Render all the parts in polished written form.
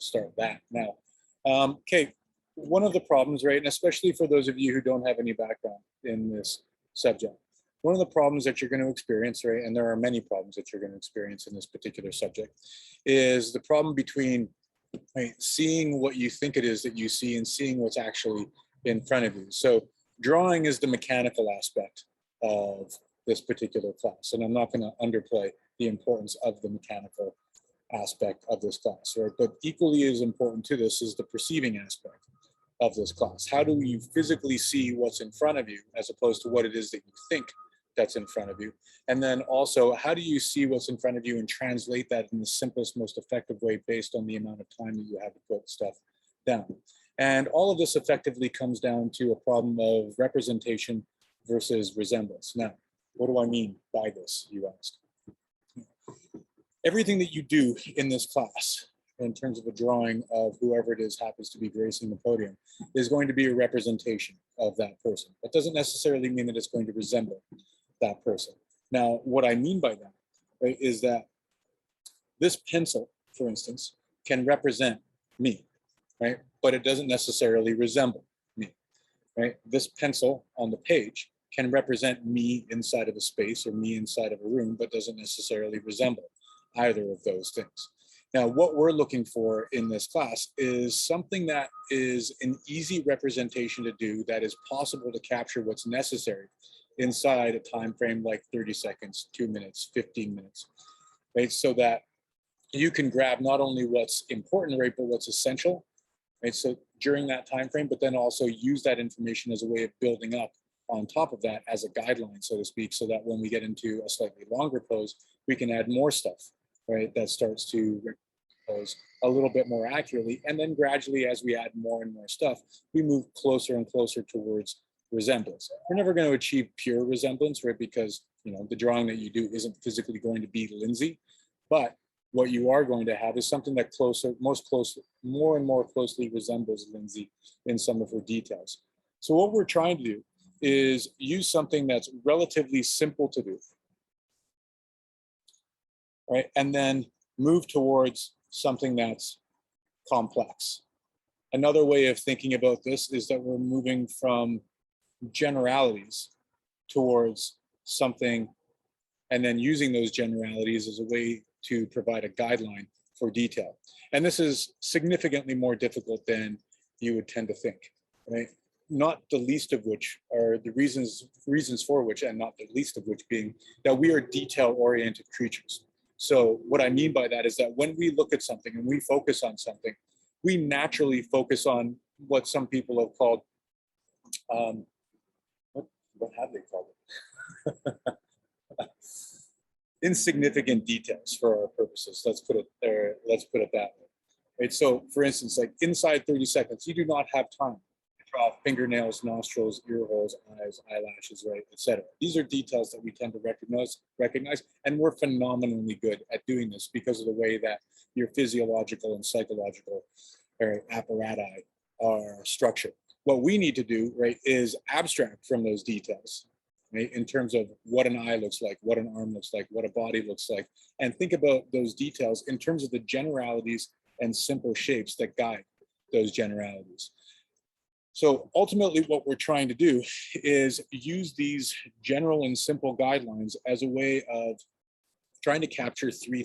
start that now. Okay, one of the problems, right, and especially for those of you who don't have any background in this subject, one of the problems that you're going to experience, right, and there are many problems that you're going to experience in this particular subject, is the problem between, right, seeing what you think it is that you see and seeing what's actually in front of you. So drawing is the mechanical aspect of this particular class, and I'm not going to underplay the importance of the mechanical aspect of this class, right? But equally as important to this is the perceiving aspect of this class. How do you physically see what's in front of you as opposed to what it is that you think that's in front of you? And then also, how do you see what's in front of you and translate that in the simplest, most effective way based on the amount of time that you have to put stuff down? And all of this effectively comes down to a problem of representation versus resemblance. Now, what do I mean by this, you ask? Everything that you do in this class, in terms of a drawing of whoever it is happens to be gracing the podium, is going to be a representation of that person. That doesn't necessarily mean that it's going to resemble that person. Now, what I mean by that, right, is that this pencil, for instance, can represent me, right? But it doesn't necessarily resemble me, right? This pencil on the page can represent me inside of a space or me inside of a room, but doesn't necessarily resemble either of those things. Now, what we're looking for in this class is something that is an easy representation to do, that is possible to capture what's necessary inside a time frame like 30 seconds, 2 minutes, 15 minutes, right? So that you can grab not only what's important, right, but what's essential, right? So during that time frame, but then also use that information as a way of building up on top of that as a guideline, so to speak, so that when we get into a slightly longer pose, we can add more stuff, right, that starts to pose a little bit more accurately. And then gradually, as we add more and more stuff, we move closer and closer towards resemblance. We're never going to achieve pure resemblance, right, because, you know, the drawing that you do isn't physically going to be Lindsay, but what you are going to have is something that more and more closely resembles Lindsay in some of her details. So what we're trying to do is use something that's relatively simple to do, right? And then move towards something that's complex. Another way of thinking about this is that we're moving from generalities towards something, and then using those generalities as a way to provide a guideline for detail. And this is significantly more difficult than you would tend to think, right? Not the least of which are the reasons for which, and not the least of which being that we are detail-oriented creatures. So what I mean by that is that when we look at something and we focus on something, we naturally focus on what some people have called, what have they called it? Insignificant details for our purposes. Let's put it there. Let's put it that way. Right. So, for instance, like inside 30 seconds, you do not have time to draw fingernails, nostrils, ear holes, eyes, eyelashes, right, etc. These are details that we tend to recognize, and we're phenomenally good at doing this because of the way that your physiological and psychological apparatus are structured. What we need to do, right, is abstract from those details, right, in terms of what an eye looks like, what an arm looks like, what a body looks like, and think about those details in terms of the generalities and simple shapes that guide those generalities. So ultimately what we're trying to do is use these general and simple guidelines as a way of trying to capture three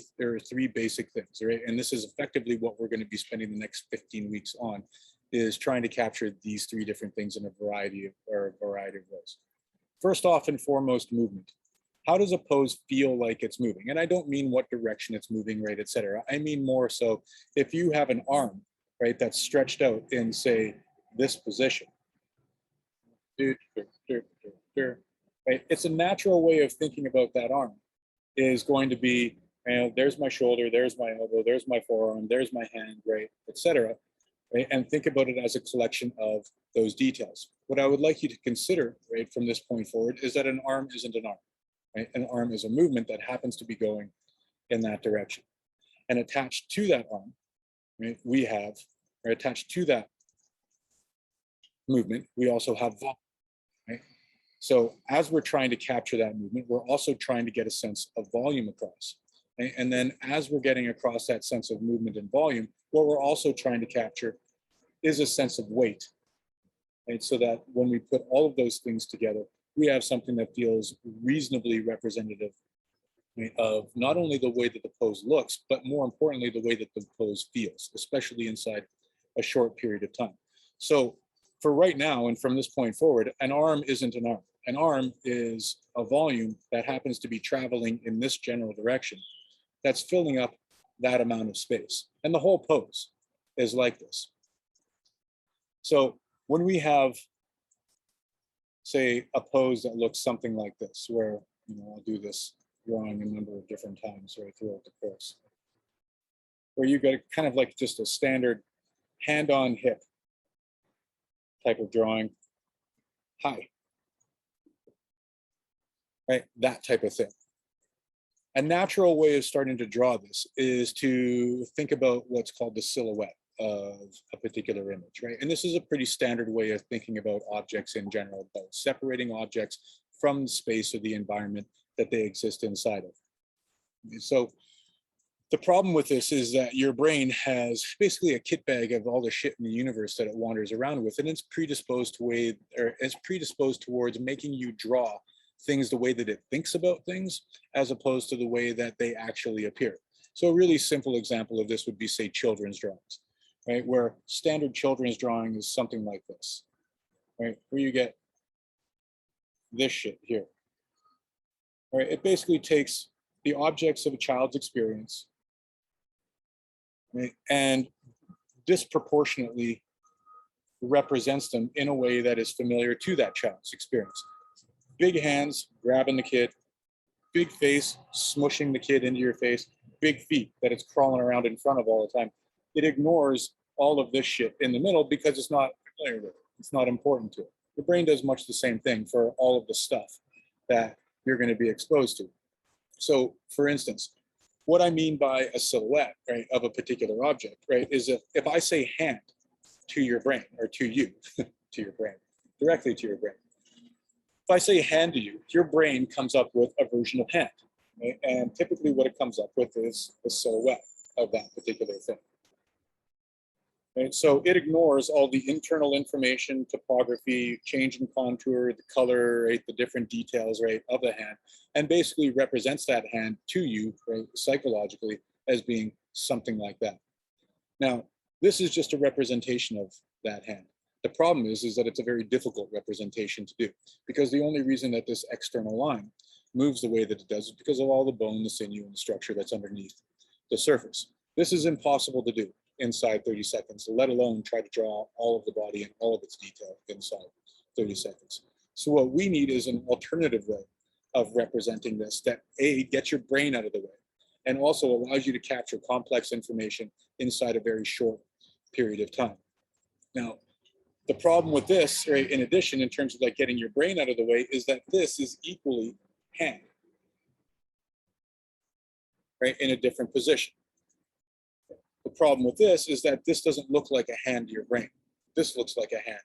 basic things, right? And this is effectively what we're going to be spending the next 15 weeks on, is trying to capture these three different things in a variety of ways. First off and foremost, movement. How does a pose feel like it's moving? And I don't mean what direction it's moving, right, et cetera. I mean more so if you have an arm, right, that's stretched out in, say, this position, right? It's a natural way of thinking about that arm is going to be, you know, there's my shoulder, there's my elbow, there's my forearm, there's my hand, right, et cetera. Right? And think about it as a collection of those details. What I would like you to consider, right, from this point forward is that an arm isn't an arm, right? An arm is a movement that happens to be going in that direction. And attached to that arm, right, we have, or attached to that movement, we also have volume, right? So as we're trying to capture that movement, we're also trying to get a sense of volume across. right? And then as we're getting across that sense of movement and volume, what we're also trying to capture is a sense of weight, right? So that when we put all of those things together, we have something that feels reasonably representative, right, of not only the way that the pose looks, but more importantly, the way that the pose feels, especially inside a short period of time. So for right now, and from this point forward, an arm isn't an arm. An arm is a volume that happens to be traveling in this general direction that's filling up that amount of space. And the whole pose is like this. So when we have, say, a pose that looks something like this, where, I'll do this drawing a number of different times right throughout the course, where you get kind of like just a standard hand on hip type of drawing, hi, right? That type of thing. A natural way of starting to draw this is to think about what's called the silhouette of a particular image, right? And this is a pretty standard way of thinking about objects in general, about separating objects from the space or the environment that they exist inside of. So the problem with this is that your brain has basically a kit bag of all the shit in the universe that it wanders around with, and it's predisposed towards making you draw things the way that it thinks about things, as opposed to the way that they actually appear. So a really simple example of this would be, say, children's drawings, right? Where standard children's drawing is something like this, right? Where you get this shit here, right? It basically takes the objects of a child's experience, right, and disproportionately represents them in a way that is familiar to that child's experience. Big hands grabbing the kid, big face smushing the kid into your face, big feet that it's crawling around in front of all the time. It ignores all of this shit in the middle because it's not familiar with it. It's not important to it. The brain does much the same thing for all of the stuff that you're going to be exposed to. So, for instance, what I mean by a silhouette, right, of a particular object, right, is if I say hand to your brain, or to you, to your brain, directly to your brain. If I say hand to you, your brain comes up with a version of hand, right? And typically what it comes up with is the silhouette of that particular thing. Right? So it ignores all the internal information, topography, change in contour, the color, right, the different details, right, of the hand, and basically represents that hand to you, right, psychologically, as being something like that. Now, this is just a representation of that hand. The problem is that it's a very difficult representation to do, because the only reason that this external line moves the way that it does is because of all the bone, the sinew, and the structure that's underneath the surface. This is impossible to do inside 30 seconds, let alone try to draw all of the body and all of its detail inside 30 seconds. So what we need is an alternative way of representing this that A, gets your brain out of the way, and also allows you to capture complex information inside a very short period of time. Now, the problem with this, right, in addition, in terms of like getting your brain out of the way, is that this is equally hand, right, in a different position. The problem with this is that this doesn't look like a hand to your brain. This looks like a hand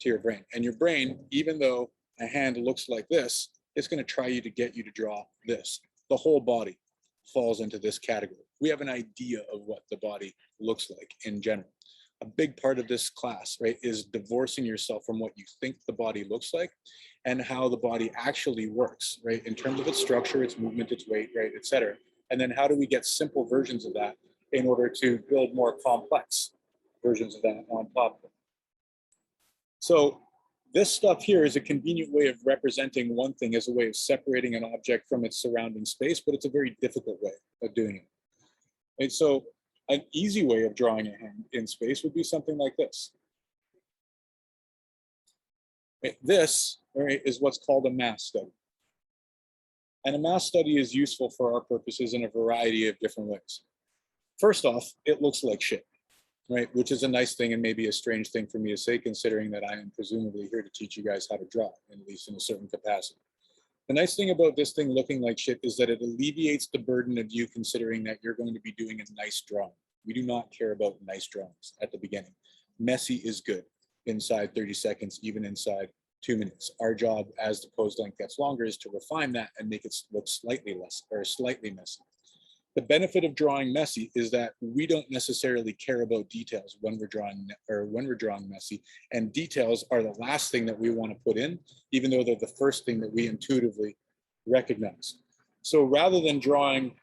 to your brain. And your brain, even though a hand looks like this, it's going to try to get you to draw this. The whole body falls into this category. We have an idea of what the body looks like in general. A big part of this class, right, is divorcing yourself from what you think the body looks like and how the body actually works, right, in terms of its structure, its movement, its weight, right, et cetera. And then how do we get simple versions of that in order to build more complex versions of that on top of it. So this stuff here is a convenient way of representing one thing as a way of separating an object from its surrounding space, but it's a very difficult way of doing it. And so an easy way of drawing a hand in space would be something like this. Right? This, right, is what's called a mass study. And a mass study is useful for our purposes in a variety of different ways. First off, it looks like shit, right? Which is a nice thing and maybe a strange thing for me to say, considering that I am presumably here to teach you guys how to draw, at least in a certain capacity. The nice thing about this thing looking like shit is that it alleviates the burden of you considering that you're going to be doing a nice drawing. We do not care about nice drawings at the beginning. Messy is good inside 30 seconds, even inside 2 minutes. Our job as the pose length gets longer is to refine that and make it look slightly less or slightly messy. The benefit of drawing messy is that we don't necessarily care about details when we're drawing messy, and details are the last thing that we want to put in, even though they're the first thing that we intuitively recognize. So rather than drawing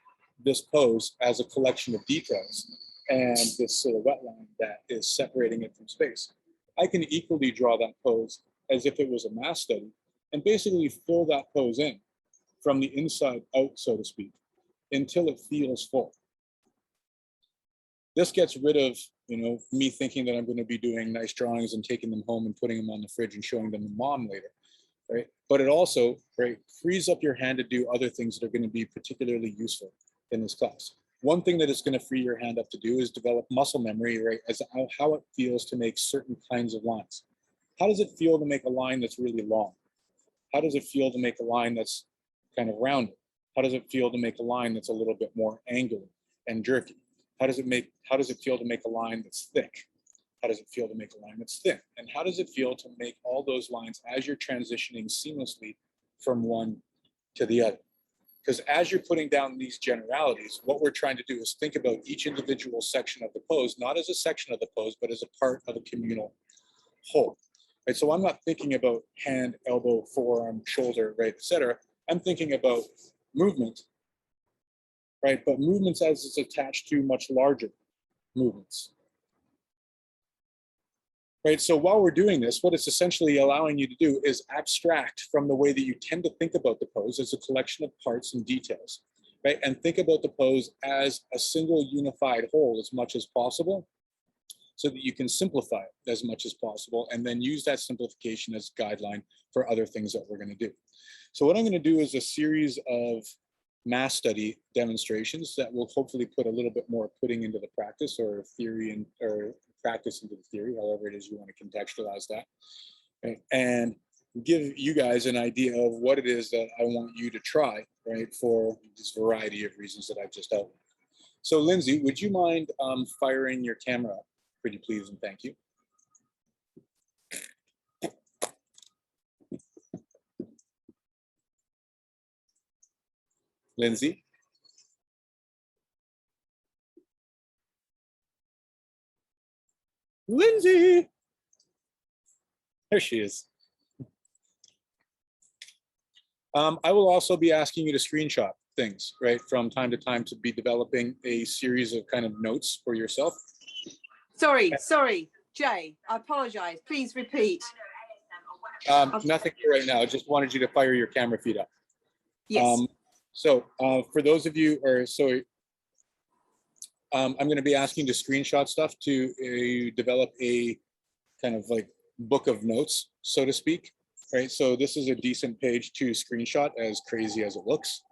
this pose as a collection of details and this silhouette line that is separating it from space, I can equally draw that pose as if it was a mass study and basically fill that pose in from the inside out, so to speak, until it feels full. This gets rid of, me thinking that I'm going to be doing nice drawings and taking them home and putting them on the fridge and showing them to mom later, right? But it also, right, frees up your hand to do other things that are going to be particularly useful in this class. One thing that it's going to free your hand up to do is develop muscle memory, right, as how it feels to make certain kinds of lines. How does it feel to make a line that's really long? How does it feel to make a line that's kind of rounded? How does it feel to make a line that's a little bit more angular and jerky? How does it feel to make a line that's thick? How does it feel to make a line that's thin? And how does it feel to make all those lines as you're transitioning seamlessly from one to the other? Because as you're putting down these generalities, what we're trying to do is think about each individual section of the pose, not as a section of the pose, but as a part of a communal whole. Right? So I'm not thinking about hand, elbow, forearm, shoulder, right, etc. I'm thinking about movement, right? But movements as it's attached to much larger movements. Right, so while we're doing this, what it's essentially allowing you to do is abstract from the way that you tend to think about the pose as a collection of parts and details, right? And think about the pose as a single unified whole as much as possible, so that you can simplify it as much as possible, and then use that simplification as a guideline for other things that we're going to do. So what I'm going to do is a series of mass study demonstrations that will hopefully put a little bit more pudding into the practice, or theory or practice into the theory, however it is you want to contextualize that, right? And give you guys an idea of what it is that I want you to try, right, for this variety of reasons that I've just outlined. So Lindsay, would you mind firing your camera up, pretty please, and thank you. Lindsay. Lindsay. There she is. I will also be asking you to screenshot things, right, from time to time, to be developing a series of kind of notes for yourself. Sorry, Jay, I apologize. Please repeat. Nothing right now. I just wanted you to fire your camera feed up. Yes. So for those of you, I'm going to be asking to screenshot stuff to develop a kind of like book of notes, so to speak, right? So this is a decent page to screenshot, as crazy as it looks,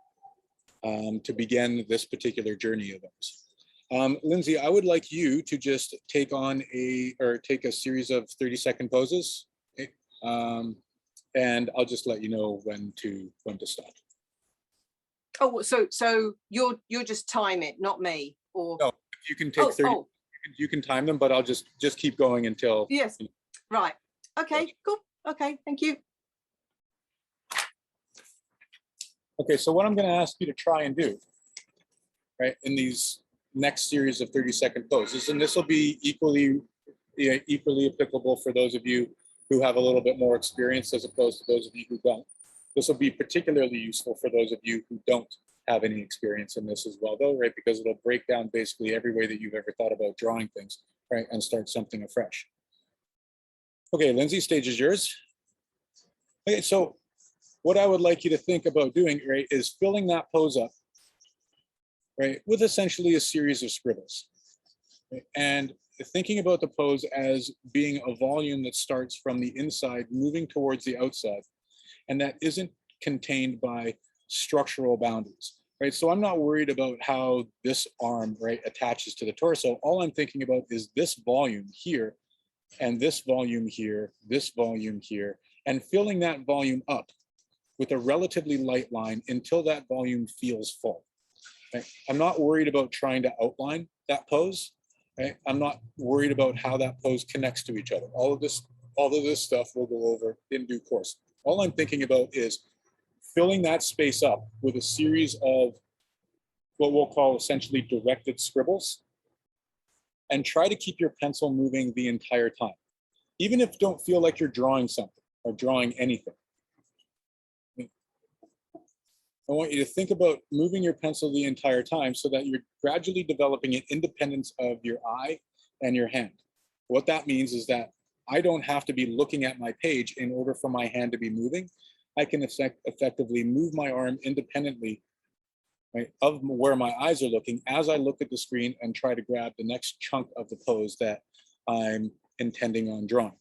to begin this particular journey of ours. Lindsay, I would like you to just take a series of 30-second poses, okay? And I'll just let you know when to stop. Oh, so you're just time it, not me, or no? You can take 30. Oh. You can time them, but I'll just keep going until. Yes. Right. Okay. Cool. Okay. Thank you. Okay. So what I'm going to ask you to try and do, right, in these next series of 30-second poses, and this will be equally applicable for those of you who have a little bit more experience as opposed to those of you who don't. This will be particularly useful for those of you who don't have any experience in this as well, though, right? Because it'll break down basically every way that you've ever thought about drawing things, right? And start something afresh. Okay, Lindsay, stage is yours. Okay, so what I would like you to think about doing, right, is filling that pose up, right, with essentially a series of scribbles, right? And thinking about the pose as being a volume that starts from the inside, moving towards the outside, and that isn't contained by structural boundaries, right? So I'm not worried about how this arm, right, attaches to the torso. All I'm thinking about is this volume here, and this volume here, and filling that volume up with a relatively light line until that volume feels full. Right? I'm not worried about trying to outline that pose. Right? I'm not worried about how that pose connects to each other. All of this stuff we'll go over in due course. All I'm thinking about is filling that space up with a series of what we'll call essentially directed scribbles, and try to keep your pencil moving the entire time. Even if you don't feel like you're drawing something or drawing anything. I want you to think about moving your pencil the entire time so that you're gradually developing an independence of your eye and your hand. What that means is that I don't have to be looking at my page in order for my hand to be moving. I can effectively move my arm independently, right, of where my eyes are looking as I look at the screen and try to grab the next chunk of the pose that I'm intending on drawing.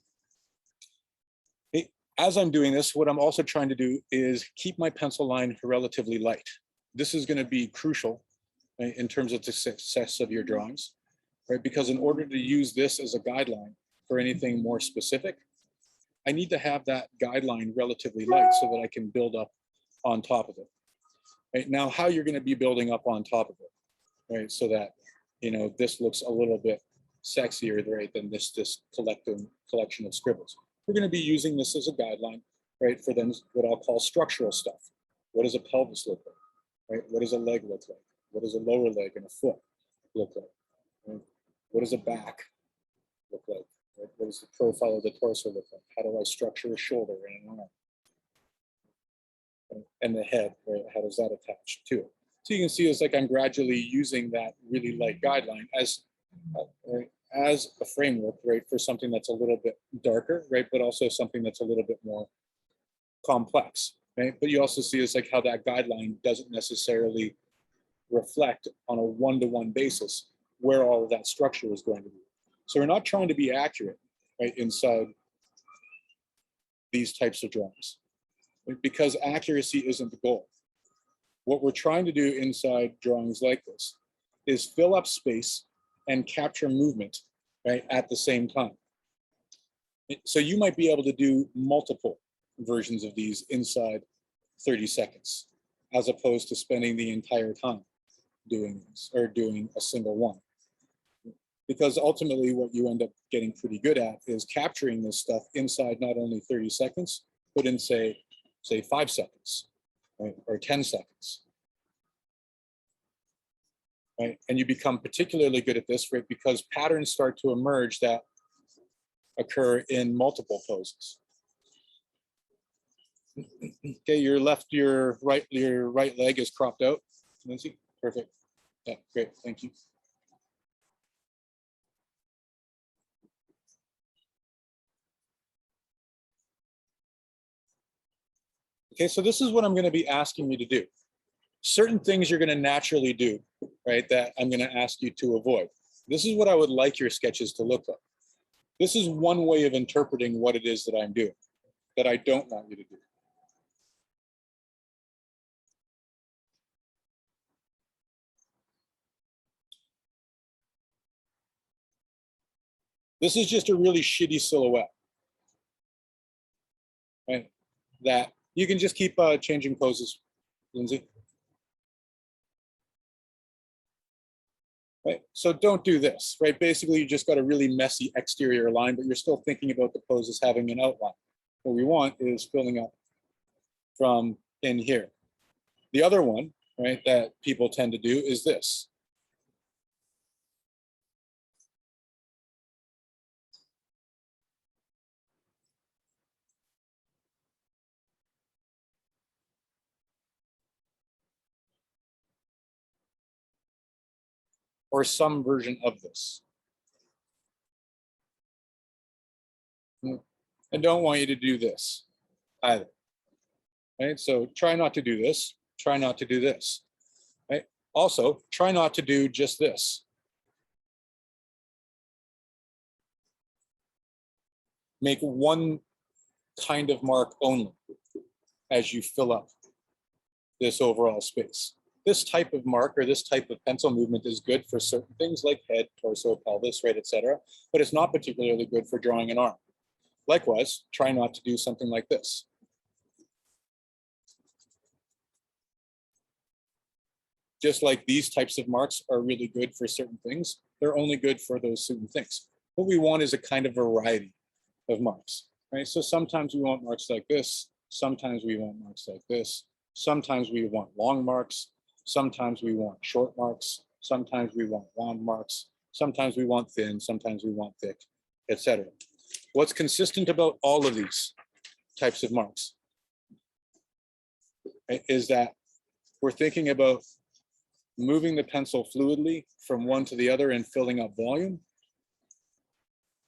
As I'm doing this, what I'm also trying to do is keep my pencil line relatively light. This is going to be crucial, right, in terms of the success of your drawings, right? Because in order to use this as a guideline for anything more specific, I need to have that guideline relatively light so that I can build up on top of it. Right now, how you're going to be building up on top of it, right? So that, you know, this looks a little bit sexier, right, than this collection of scribbles. We're going to be using this as a guideline, right, for them, what I'll call structural stuff. What does a pelvis look like, right? What does a leg look like? What does a lower leg and a foot look like? Right? What does a back look like? Right? What does the profile of the torso look like? How do I structure a shoulder and an arm? And the head, right? How does that attach to it? So you can see it's like I'm gradually using that really light guideline as a framework, right, for something that's a little bit darker, right, but also something that's a little bit more complex, right? But you also see it's like how that guideline doesn't necessarily reflect on a one-to-one basis where all of that structure is going to be. So we're not trying to be accurate, right, inside these types of drawings, right? Because accuracy isn't the goal. What we're trying to do inside drawings like this is fill up space and capture movement, right, at the same time. So you might be able to do multiple versions of these inside 30 seconds, as opposed to spending the entire time doing this or doing a single one. Because ultimately what you end up getting pretty good at is capturing this stuff inside not only 30 seconds, but in say 5 seconds, right, or 10 seconds. Right? And you become particularly good at this, right, because patterns start to emerge that occur in multiple poses. Okay, your right leg is cropped out, Lindsay. Perfect. Yeah, great. Thank you. Okay, so this is what I'm going to be asking you to do. Certain things you're going to naturally do, right, that I'm going to ask you to avoid. This is what I would like your sketches to look like. This is one way of interpreting what it is that I'm doing, that I don't want you to do. This is just a really shitty silhouette, right? That you can just keep changing poses, Lindsay. Right, so don't do this, right? Basically, you just got a really messy exterior line, but you're still thinking about the pose as having an outline. What we want is filling up from in here. The other one, right, that people tend to do is this. Or some version of this. I don't want you to do this either. Right? So try not to do this. Try not to do this. Right? Also, try not to do just this. Make one kind of mark only as you fill up this overall space. This type of mark or this type of pencil movement is good for certain things like head, torso, pelvis, right, etc. But it's not particularly good for drawing an arm. Likewise, try not to do something like this. Just like these types of marks are really good for certain things, they're only good for those certain things. What we want is a kind of variety of marks, right? So sometimes we want marks like this. Sometimes we want marks like this. Sometimes we want long marks. Sometimes we want short marks. Sometimes we want round marks. Sometimes we want thin. Sometimes we want thick, etc. What's consistent about all of these types of marks is that we're thinking about moving the pencil fluidly from one to the other and filling up volume.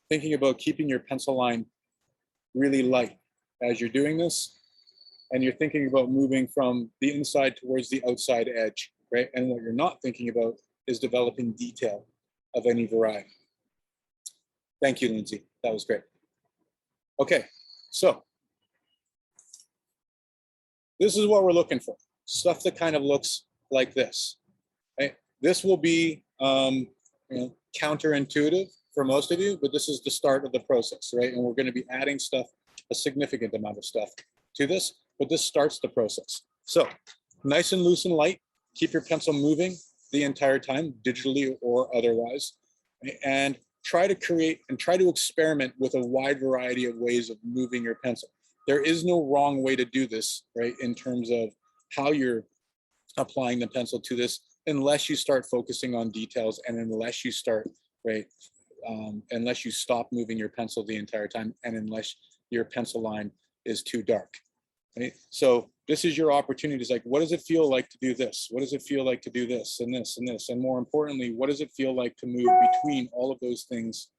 Thinking about keeping your pencil line really light as you're doing this. And you're thinking about moving from the inside towards the outside edge, right? And what you're not thinking about is developing detail of any variety. Thank you, Lindsay. That was great. Okay, so this is what we're looking for. Stuff that kind of looks like this. Right? This will be counterintuitive for most of you, but this is the start of the process, right? And we're going to be adding stuff, a significant amount of stuff to this, but this starts the process. So nice and loose and light. Keep your pencil moving the entire time, digitally or otherwise, and try to create and try to experiment with a wide variety of ways of moving your pencil. There is no wrong way to do this, right, in terms of how you're applying the pencil to this, unless you start focusing on details and unless you start, right, unless you stop moving your pencil the entire time and unless your pencil line is too dark. Right? So this is your opportunity. It's like, what does it feel like to do this? What does it feel like to do this and this and this? And more importantly, what does it feel like to move between all of those things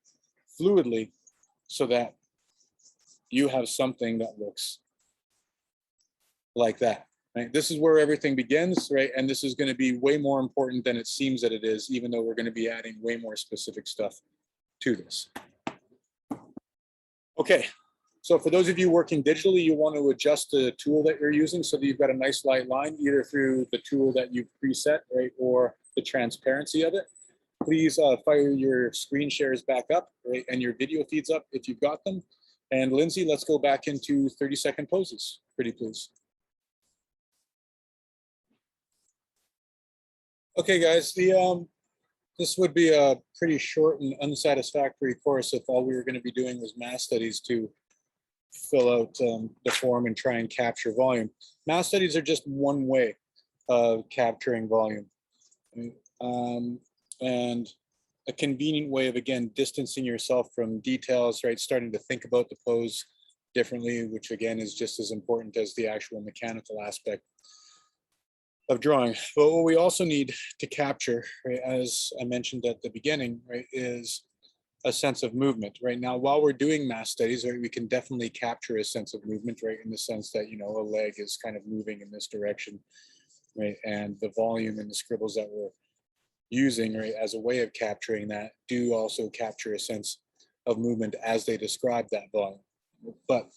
fluidly so that you have something that looks like that? Right? This is where everything begins, right? And this is going to be way more important than it seems that it is, even though we're going to be adding way more specific stuff to this. Okay. So for those of you working digitally, you want to adjust the tool that you're using so that you've got a nice light line, either through the tool that you've preset, right, or the transparency of it. Please fire your screen shares back up, right, and your video feeds up if you've got them. And Lindsay, let's go back into 30-second poses, pretty please. Okay, guys, this would be a pretty short and unsatisfactory course if all we were going to be doing was math studies to fill out the form and try and capture volume. Math studies are just one way of capturing volume, and a convenient way of, again, distancing yourself from details, right? Starting to think about the pose differently, which again is just as important as the actual mechanical aspect of drawing. But what we also need to capture, right, as I mentioned at the beginning, right, is a sense of movement. Right now, while we're doing math studies, right, we can definitely capture a sense of movement, right, in the sense that, you know, a leg is kind of moving in this direction, right, and the volume and the scribbles that we're using, right, as a way of capturing that do also capture a sense of movement as they describe that volume. But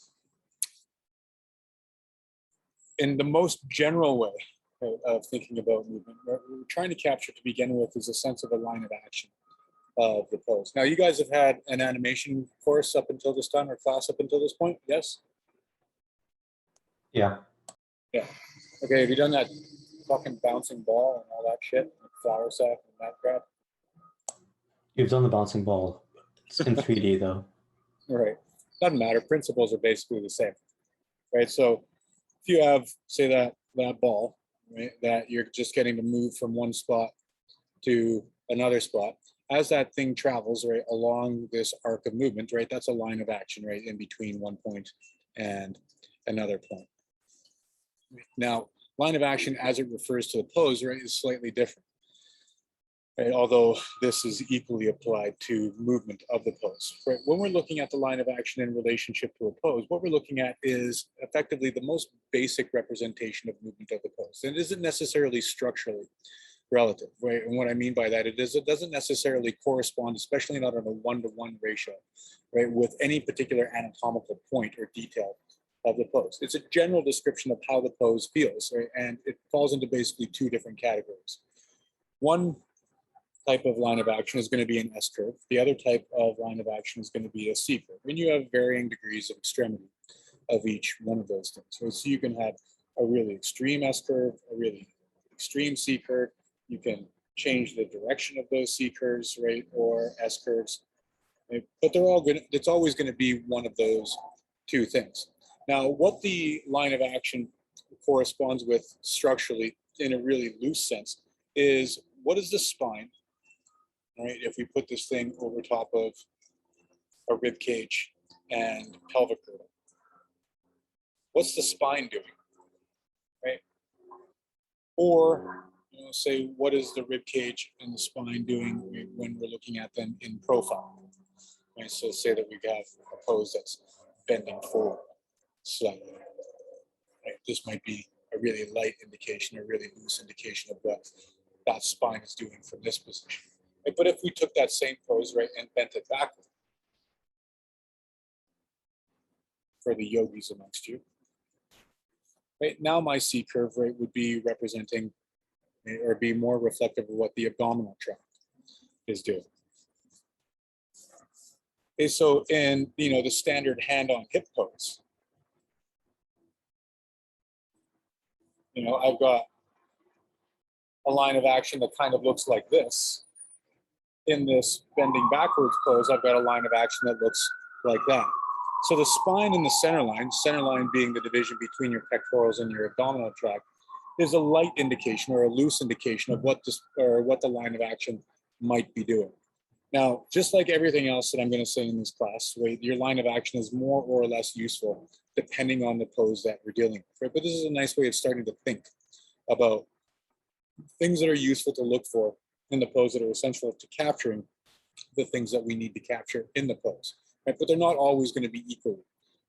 in the most general way, right, of thinking about movement, what we're trying to capture to begin with is a sense of a line of action of the pose. Now, you guys have had an animation course up until this time, or class up until this point, yes? Yeah. Yeah. Okay, have you done that fucking bouncing ball and all that shit, like flower sack and that crap? You've done the bouncing ball. It's in 3D though. Right. Doesn't matter. Principles are basically the same. Right. So if you have, say, that ball, right, that you're just getting to move from one spot to another spot, as that thing travels, right, along this arc of movement, right, that's a line of action, right, in between one point and another point. Now, line of action as it refers to the pose, right, is slightly different, right, although this is equally applied to movement of the pose. Right? When we're looking at the line of action in relationship to a pose, what we're looking at is effectively the most basic representation of movement of the pose. And it isn't necessarily structurally relative, right? And what I mean by that, it doesn't necessarily correspond, especially not on a one-to-one ratio, right, with any particular anatomical point or detail of the pose. It's a general description of how the pose feels, right? And it falls into basically two different categories. One type of line of action is going to be an S curve. The other type of line of action is going to be a C curve. And you have varying degrees of extremity of each one of those things. Right? So you can have a really extreme S curve, a really extreme C curve. You can change the direction of those C curves, right, or S curves, right? But they're all good. It's always going to be one of those two things. Now, what the line of action corresponds with structurally in a really loose sense, is what is the spine, right? If we put this thing over top of a rib cage and pelvic girdle, what's the spine doing, right? Or say, what is the rib cage and the spine doing when we're looking at them in profile? Right? So say that we have a pose that's bending forward slightly. Right? This might be a really light indication, a really loose indication of what that spine is doing from this position. Right? But if we took that same pose, right, and bent it backward, for the yogis amongst you, right, now my C curve, right, would be representing or be more reflective of what the abdominal tract is doing. Okay, so in the standard hand on hip pose, I've got a line of action that kind of looks like this. In this bending backwards pose, I've got a line of action that looks like that. So the spine in the center line being the division between your pectorals and your abdominal tract, is a light indication or a loose indication of what the line of action might be doing. Now, just like everything else that I'm going to say in this class, right, your line of action is more or less useful depending on the pose that we're dealing with. Right? But this is a nice way of starting to think about things that are useful to look for in the pose that are essential to capturing the things that we need to capture in the pose. Right? But they're not always going to be equally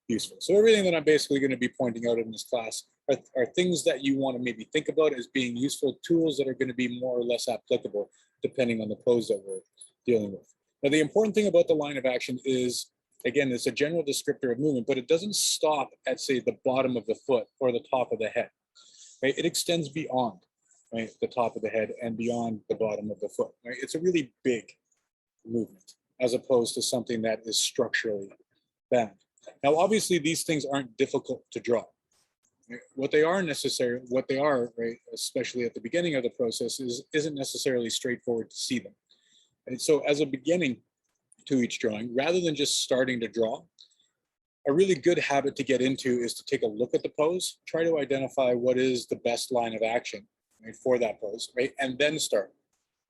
useful. So everything that I'm basically going to be pointing out in this class are things that you want to maybe think about as being useful tools that are going to be more or less applicable depending on the pose that we're dealing with. Now, the important thing about the line of action is, again, it's a general descriptor of movement, but it doesn't stop at, say, the bottom of the foot or the top of the head. Right? It extends beyond, right, the top of the head and beyond the bottom of the foot. Right? It's a really big movement as opposed to something that is structurally bound. Now, obviously, these things aren't difficult to draw. Right? What they are, right, especially at the beginning of the process, isn't necessarily straightforward to see them. And so as a beginning to each drawing, rather than just starting to draw, a really good habit to get into is to take a look at the pose, try to identify what is the best line of action, right, for that pose, right, and then start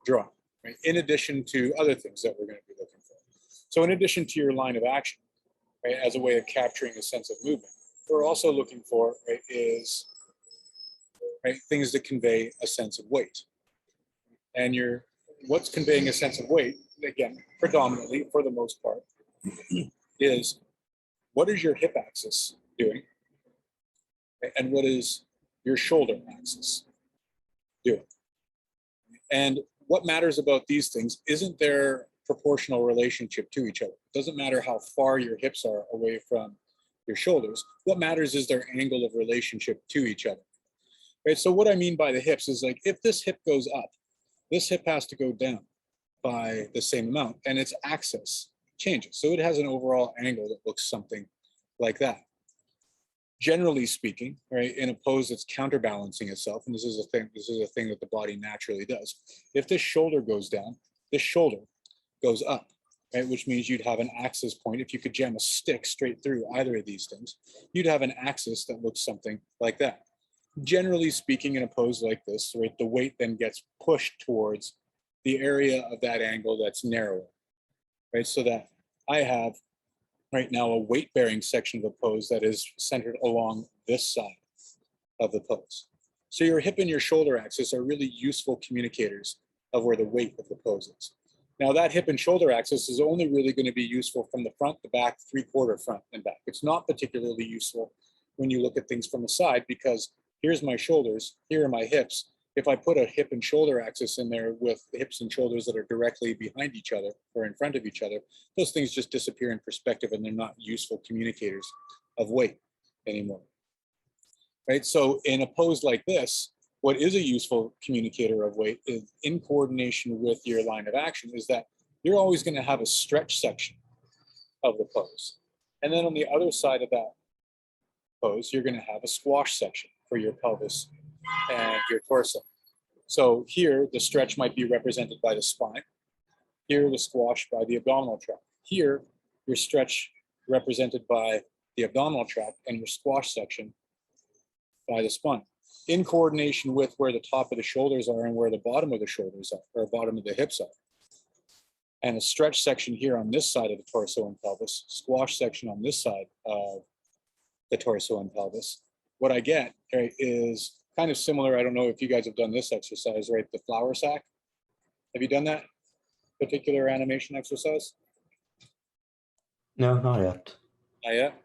drawing, right, in addition to other things that we're going to be looking for. So in addition to your line of action, right, as a way of capturing a sense of movement, we're also looking for, right, is, right, things that convey a sense of weight. And what's conveying a sense of weight, again, predominantly for the most part, is what is your hip axis doing, and what is your shoulder axis doing. And what matters about these things isn't their proportional relationship to each other. It doesn't matter how far your hips are away from your shoulders. What matters is their angle of relationship to each other. Right? So what I mean by the hips is, like, if this hip goes up, this hip has to go down by the same amount, and its axis changes. So it has an overall angle that looks something like that. Generally speaking, right, in a pose that's counterbalancing itself, and this is a thing that the body naturally does. If this shoulder goes down, this shoulder goes up, right, which means you'd have an axis point. If you could jam a stick straight through either of these things, you'd have an axis that looks something like that. Generally speaking, in a pose like this, right, the weight then gets pushed towards the area of that angle that's narrower, right, so that I have right now a weight-bearing section of the pose that is centered along this side of the pose. So your hip and your shoulder axis are really useful communicators of where the weight of the pose is. Now, that hip and shoulder axis is only really going to be useful from the front, the back, three-quarter front and back. It's not particularly useful when you look at things from the side, because here's my shoulders, here are my hips. If I put a hip and shoulder axis in there with the hips and shoulders that are directly behind each other or in front of each other, those things just disappear in perspective, and they're not useful communicators of weight anymore. Right? So in a pose like this, what is a useful communicator of weight is, in coordination with your line of action, is that you're always going to have a stretch section of the pose. And then on the other side of that pose, you're going to have a squash section for your pelvis and your torso. So here, the stretch might be represented by the spine. Here, the squash by the abdominal tract. Here, your stretch represented by the abdominal tract, and your squash section by the spine. in coordination with where the top of the shoulders are and where the bottom of the shoulders are, or bottom of the hips are. And a stretch section here on this side of the torso and pelvis, squash section on this side of the torso and pelvis. What I get, right, is kind of similar. I don't know if you guys have done this exercise, right? The flour sack. Have you done that particular animation exercise? No, not yet. Not yet.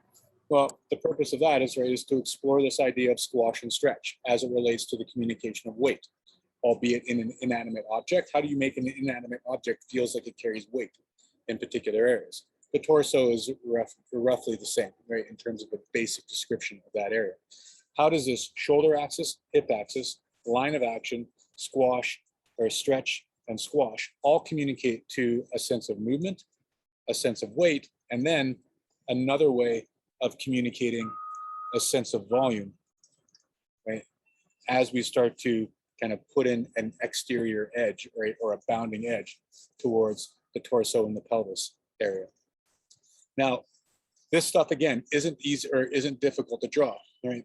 Well, the purpose of that is, right, is to explore this idea of squash and stretch as it relates to the communication of weight, albeit in an inanimate object. How do you make an inanimate object feels like it carries weight in particular areas? The torso is roughly the same, right, in terms of the basic description of that area. How does this shoulder axis, hip axis, line of action, squash or stretch and squash all communicate to a sense of movement, a sense of weight, and then another way of communicating a sense of volume, right? As we start to kind of put in an exterior edge, right, or a bounding edge towards the torso and the pelvis area. Now, this stuff again isn't easy or isn't difficult to draw, right?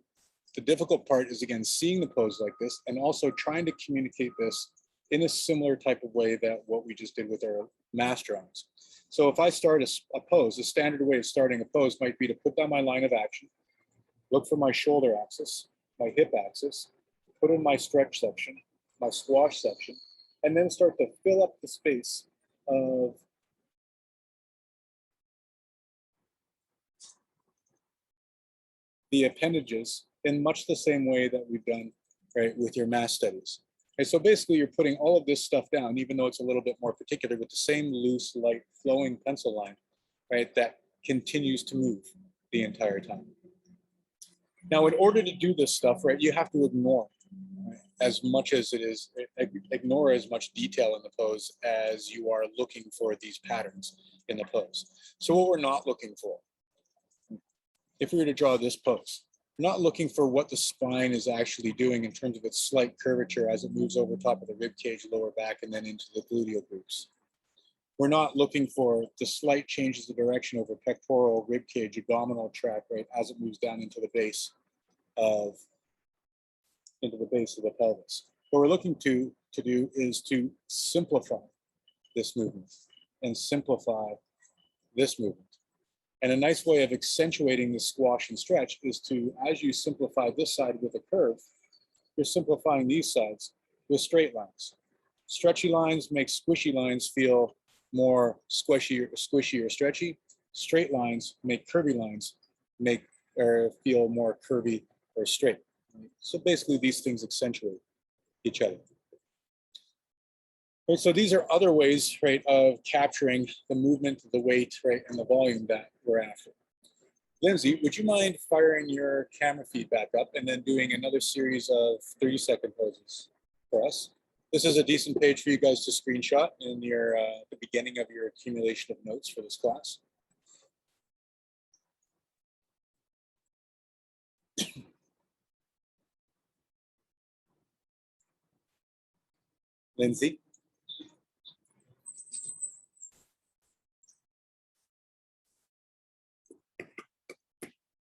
The difficult part is again seeing the pose like this and also trying to communicate this in a similar type of way that what we just did with our mass drawings. So if I start a pose, a standard way of starting a pose might be to put down my line of action, look for my shoulder axis, my hip axis, put in my stretch section, my squash section, and then start to fill up the space of the appendages in much the same way that we've done, right, with your mass studies. Okay, so basically you're putting all of this stuff down, even though it's a little bit more particular, with the same loose, light, flowing pencil line, right, that continues to move the entire time. Now, in order to do this stuff, right, you have to ignore, right, as much as it is, ignore as much detail in the pose as you are looking for these patterns in the pose. So what we're not looking for, if we were to draw this pose, we're not looking for what the spine is actually doing in terms of its slight curvature as it moves over top of the rib cage, lower back, and then into the gluteal groups. We're not looking for the slight changes of direction over pectoral, rib cage, abdominal tract, right, as it moves down into the base of the pelvis. What we're looking to do is to simplify this movement and simplify this movement. And a nice way of accentuating the squash and stretch is to, as you simplify this side with a curve, you're simplifying these sides with straight lines. Stretchy lines make squishy lines feel more squishy or stretchy. Straight lines make curvy lines feel more curvy or straight. So basically these things accentuate each other. Right, so these are other ways, right, of capturing the movement, the weight, right, and the volume that we're after. Lindsay, would you mind firing your camera feed back up and then doing another series of 30-second poses for us? This is a decent page for you guys to screenshot in your the beginning of your accumulation of notes for this class. Lindsay?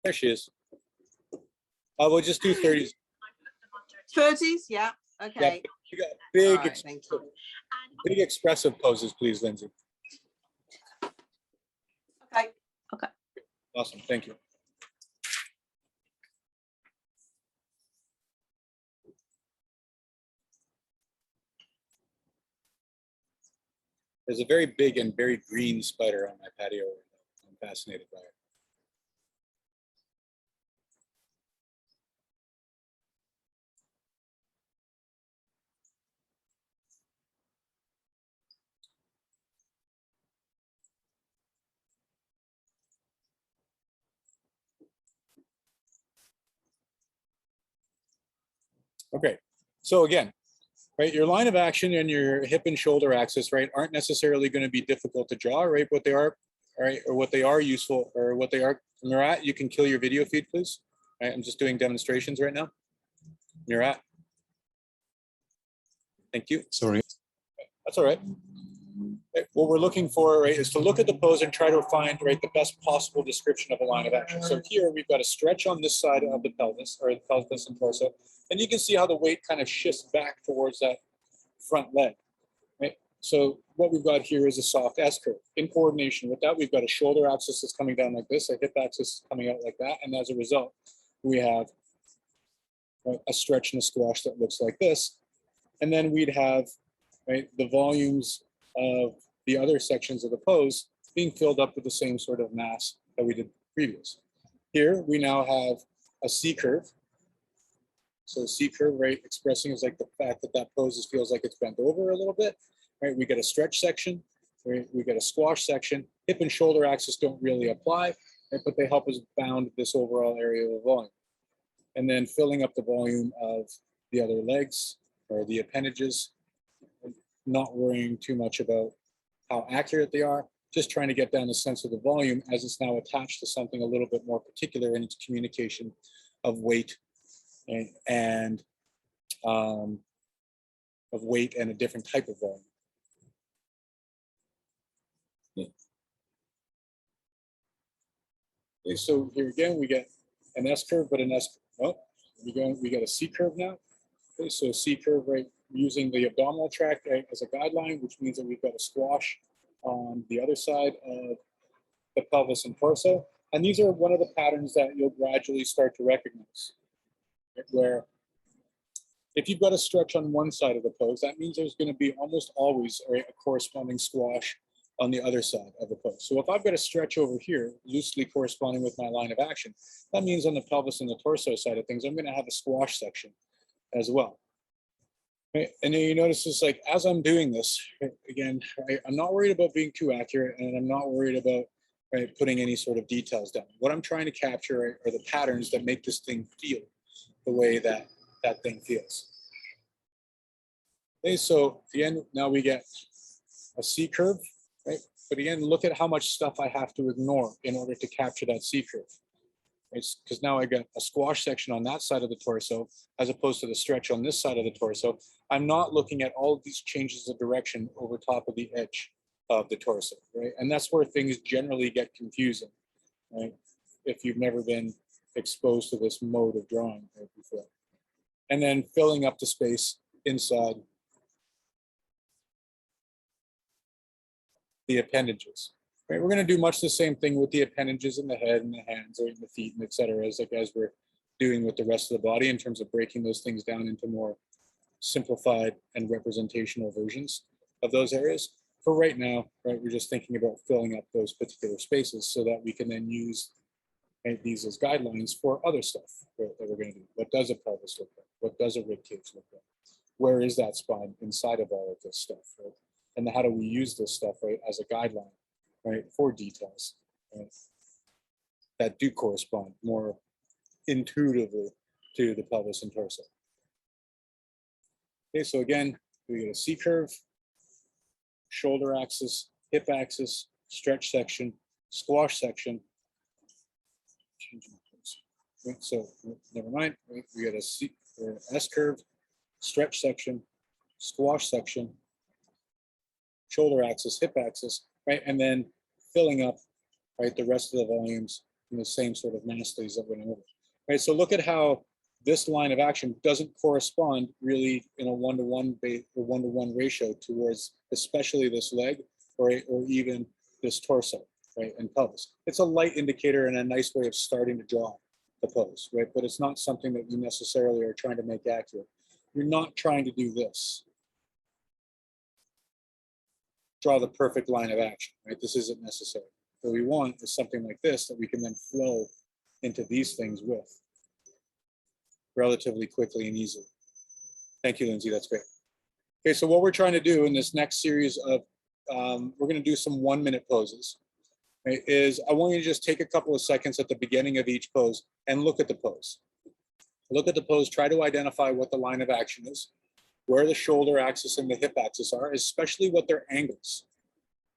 There she is. We'll just do 30s. 30s, yeah, okay. Yeah, big, Right, thank you. big expressive poses, please, Lindsay. Okay, okay. Awesome, thank you. There's a very big and very green spider on my patio right now. I'm fascinated by it. Okay, so again, right, your line of action and your hip and shoulder axis, right, aren't necessarily going to be difficult to draw, right? What they are, right, or what they are useful, or what they are. Murat, you can kill your video feed, please. Right, I'm just doing demonstrations right now. Murat. Thank you. Sorry. That's all right. Right, what we're looking for, right, is to look at the pose and try to find, right, the best possible description of a line of action. So here we've got a stretch on this side of the pelvis, or the pelvis and torso, and you can see how the weight kind of shifts back towards that front leg. Right? So what we've got here is a soft S curve. In coordination with that, we've got a shoulder axis that's coming down like this, a hip axis coming out like that, and as a result, we have a stretch and a squash that looks like this. And then we'd have, right, the volumes of the other sections of the pose being filled up with the same sort of mass that we did previous. Here we now have a C curve. So C curve, right, expressing is like the fact that that pose feels like it's bent over a little bit. Right, we get a stretch section, right, we get a squash section. Hip and shoulder axis don't really apply, right, but they help us bound this overall area of volume. And then filling up the volume of the other legs or the appendages, not worrying too much about how accurate they are, just trying to get down the sense of the volume as it's now attached to something a little bit more particular in its communication of weight and of weight and a different type of volume. Yeah. Okay, so here again, we get an S curve, but an S, oh, we got a C curve now. Okay, so C curve, right, using the abdominal tract, right, as a guideline, which means that we've got a squash on the other side of the pelvis and torso. And these are one of the patterns that you'll gradually start to recognize, right, where if you've got a stretch on one side of the pose, that means there's going to be almost always, right, a corresponding squash on the other side of the pose. So if I've got a stretch over here, loosely corresponding with my line of action, that means on the pelvis and the torso side of things, I'm going to have a squash section as well. Right? And then you notice it's like, as I'm doing this, right, again, right, I'm not worried about being too accurate, and I'm not worried about, right, putting any sort of details down. What I'm trying to capture, right, are the patterns that make this thing feel the way that that thing feels. Okay, so again, now we get a C curve, right? But again, look at how much stuff I have to ignore in order to capture that C curve. It's because now I got a squash section on that side of the torso, as opposed to the stretch on this side of the torso. I'm not looking at all of these changes of direction over top of the edge of the torso, right? And that's where things generally get confusing, right? If you've never been exposed to this mode of drawing right before. And then filling up the space inside the appendages. Right, we're going to do much the same thing with the appendages in the head and the hands or in the feet and et cetera, as we're doing with the rest of the body in terms of breaking those things down into more simplified and representational versions of those areas. For right now, right, we're just thinking about filling up those particular spaces so that we can then use, right, these as guidelines for other stuff, right, that we're going to do. What does a pelvis look like? What does a rib cage look like? Where is that spine inside of all of this stuff, right? And how do we use this stuff, right, as a guideline, right, for details, right, that do correspond more intuitively to the pelvis and torso. Okay, so again, we get a C curve, shoulder axis, hip axis, stretch section, squash section. Right, so never mind, right, we get a C or S curve, stretch section, squash section, shoulder axis, hip axis, right, and then filling up, right, the rest of the volumes in the same sort of mass studies that went over. Right, so look at how this line of action doesn't correspond really in a one-to-one ratio towards especially this leg or even this torso, right, and pelvis. It's a light indicator and a nice way of starting to draw the pose, right, but it's not something that you necessarily are trying to make accurate. You're not trying to do this. Draw the perfect line of action, right? This isn't necessary. What we want is something like this that we can then flow into these things with relatively quickly and easily. Thank you, Lindsay, that's great. Okay, so what we're trying to do in this next series of, we're gonna do some 1-minute poses, right, is I want you to just take a couple of seconds at the beginning of each pose and look at the pose. Look at the pose, try to identify what the line of action is, where the shoulder axis and the hip axis are, especially what their angles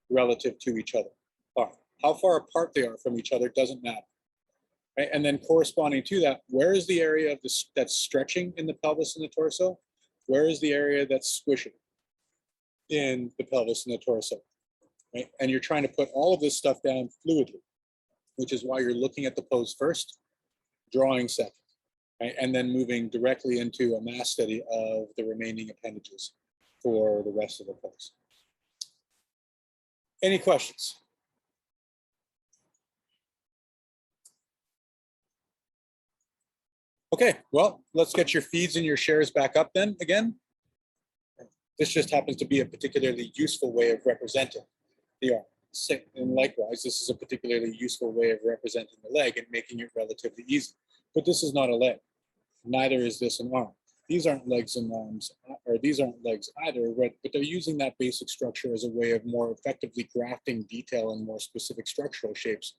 relative to each other are. How far apart they are from each other doesn't matter. Right? And then corresponding to that, where is the area of this that's stretching in the pelvis and the torso? Where is the area that's squishing in the pelvis and the torso? right? And you're trying to put all of this stuff down fluidly, which is why you're looking at the pose first, drawing second, right? And then moving directly into a mass study of the remaining appendages for the rest of the pose. Any questions? Okay, well, let's get your feeds and your shares back up then again. This just happens to be a particularly useful way of representing the arm. And likewise, this is a particularly useful way of representing the leg and making it relatively easy. But this is not a leg. Neither is this an arm. These aren't legs and arms, or these aren't legs either, but they're using that basic structure as a way of more effectively grafting detail and more specific structural shapes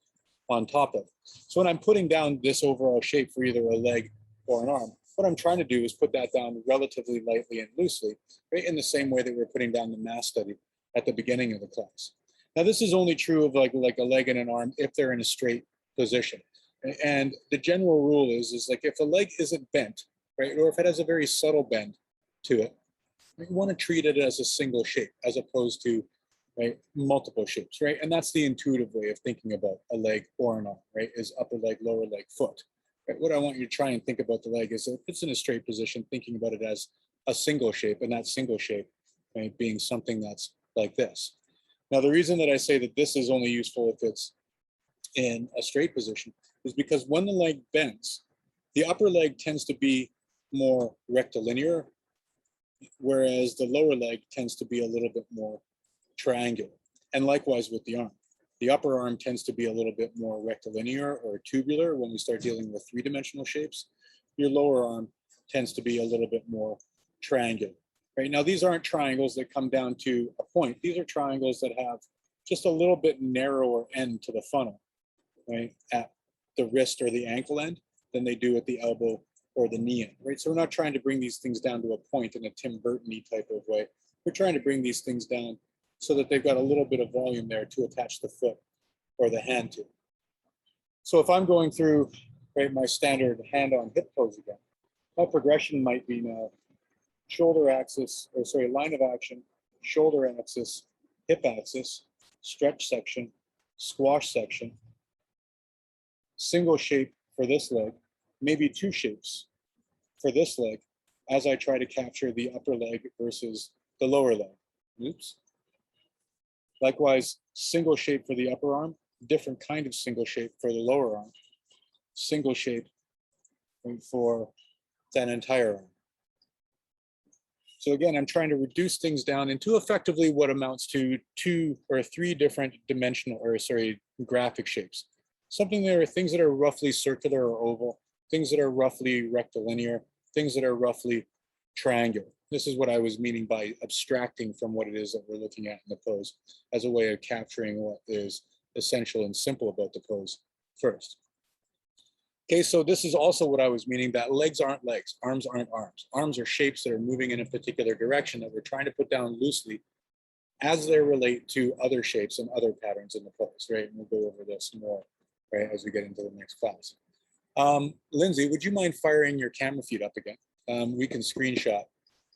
on top of it. So when I'm putting down this overall shape for either a leg or an arm, what I'm trying to do is put that down relatively lightly and loosely, right, in the same way that we're putting down the mass study at the beginning of the class. Now, this is only true of like a leg and an arm if they're in a straight position. And the general rule is like if a leg isn't bent, right, or if it has a very subtle bend to it, you want to treat it as a single shape as opposed to, right, multiple shapes, right? And that's the intuitive way of thinking about a leg or an arm, right, is upper leg, lower leg, foot. Right? What I want you to try and think about the leg is if it's in a straight position, thinking about it as a single shape, and that single shape, right, being something that's like this. Now, the reason that I say that this is only useful if it's in a straight position is because when the leg bends, the upper leg tends to be more rectilinear, whereas the lower leg tends to be a little bit more triangular. And likewise with the arm. The upper arm tends to be a little bit more rectilinear or tubular when we start dealing with three-dimensional shapes. Your lower arm tends to be a little bit more triangular. Right now, these aren't triangles that come down to a point. These are triangles that have just a little bit narrower end to the funnel, right, at the wrist or the ankle end than they do at the elbow or the knee end, right? So we're not trying to bring these things down to a point in a Tim Burton-y type of way. We're trying to bring these things down so that they've got a little bit of volume there to attach the foot or the hand to. So if I'm going through, right, my standard hand on hip pose again, my progression might be now shoulder axis, or sorry, line of action, shoulder axis, hip axis, stretch section, squash section, single shape for this leg, maybe two shapes for this leg as I try to capture the upper leg versus the lower leg. Oops. Likewise, single shape for the upper arm, different kind of single shape for the lower arm, single shape for that entire arm. So again, I'm trying to reduce things down into effectively what amounts to 2 or 3 different dimensional, or sorry, graphic shapes. Something there are things that are roughly circular or oval, things that are roughly rectilinear, things that are roughly triangular. This is what I was meaning by abstracting from what it is that we're looking at in the pose as a way of capturing what is essential and simple about the pose first. Okay, so this is also what I was meaning, that legs aren't legs, arms aren't arms. Arms are shapes that are moving in a particular direction that we're trying to put down loosely as they relate to other shapes and other patterns in the pose, right? And we'll go over this more, right, as we get into the next class. Lindsay, would you mind firing your camera feed up again? We can screenshot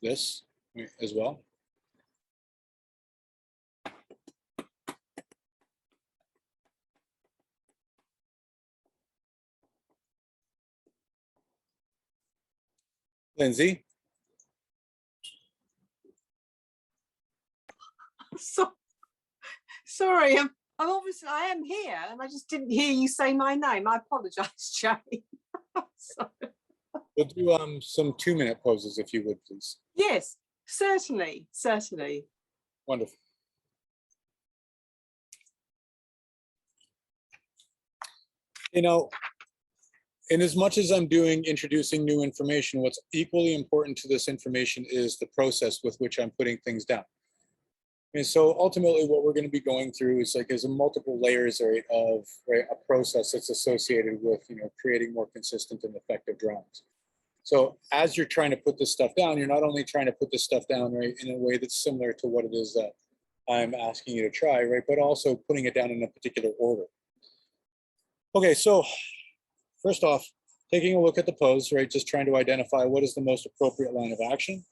this as well. Lindsay? So, sorry, I'm obviously, I am here and I just didn't hear you say my name. I apologize, Jay. We'll do some 2-minute poses if you would, please. Yes, certainly, certainly. Wonderful. You know, in as much as I'm introducing new information, what's equally important to this information is the process with which I'm putting things down. And so ultimately what we're going to be going through is a multiple layers, right, of a process that's associated with, creating more consistent and effective drawings. So as you're trying to put this stuff down, you're not only trying to put this stuff down, right, in a way that's similar to what it is that I'm asking you to try, right, but also putting it down in a particular order. Okay, so first off, taking a look at the pose, right, just trying to identify what is the most appropriate line of action.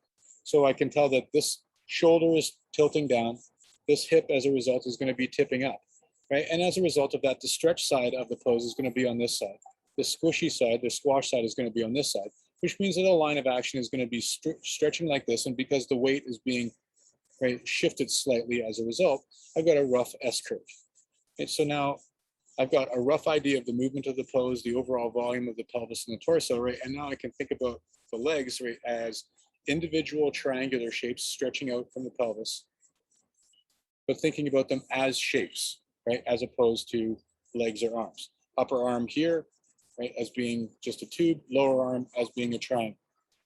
So I can tell that this shoulder is tilting down, this hip as a result is going to be tipping up, right? And as a result of that, the stretch side of the pose is going to be on this side. The squishy side, the squash side is going to be on this side, which means that the line of action is going to be stretching like this. And because the weight is being shifted slightly as a result, I've got a rough S curve. And so now I've got a rough idea of the movement of the pose, the overall volume of the pelvis and the torso, right? And now I can think about the legs, right, as individual triangular shapes stretching out from the pelvis, but thinking about them as shapes, right, as opposed to legs or arms. Upper arm here, right, as being just a tube, lower arm as being a triangle.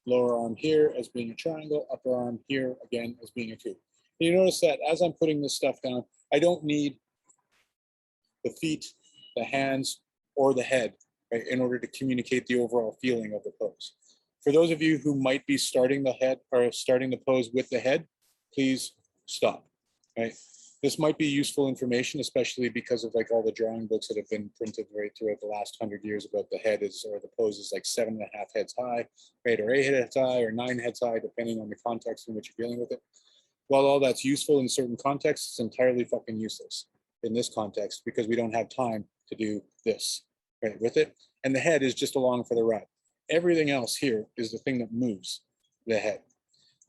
Lower arm here as being a triangle, upper arm here again as being a tube. And you notice that as I'm putting this stuff down, I don't need the feet, the hands, or the head, right, in order to communicate the overall feeling of the pose. For those of you who might be starting the head or starting the pose with the head, please stop, right? This might be useful information, especially because of like all the drawing books that have been printed right throughout the last 100 years about the head is, or the pose is like 7.5 heads high, right? Or 8 heads high or 9 heads high, depending on the context in which you're dealing with it. While all that's useful in certain contexts, it's entirely fucking useless in this context because we don't have time to do this, right, with it. And the head is just along for the ride. Everything else here is the thing that moves the head.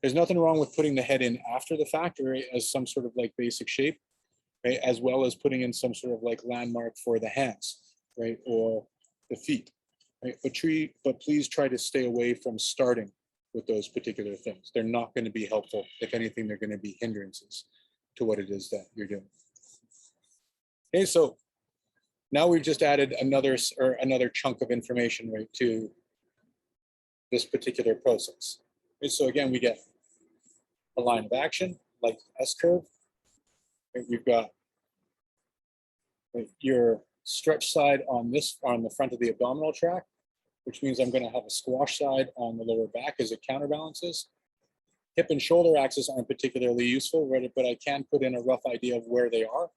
There's nothing wrong with putting the head in after the fact, right, as some sort of like basic shape, right, as well as putting in some sort of like landmark for the hands, right, or the feet, right? But please try to stay away from starting with those particular things. They're not going to be helpful. If anything, they're going to be hindrances to what it is that you're doing. Okay, so now we've just added another chunk of information, right, to this particular process. And so again, we get a line of action like S curve. Right, we've got your stretch side on the front of the abdominal tract, which means I'm going to have a squash side on the lower back as it counterbalances. Hip and shoulder axis aren't particularly useful, right, but I can put in a rough idea of where they are.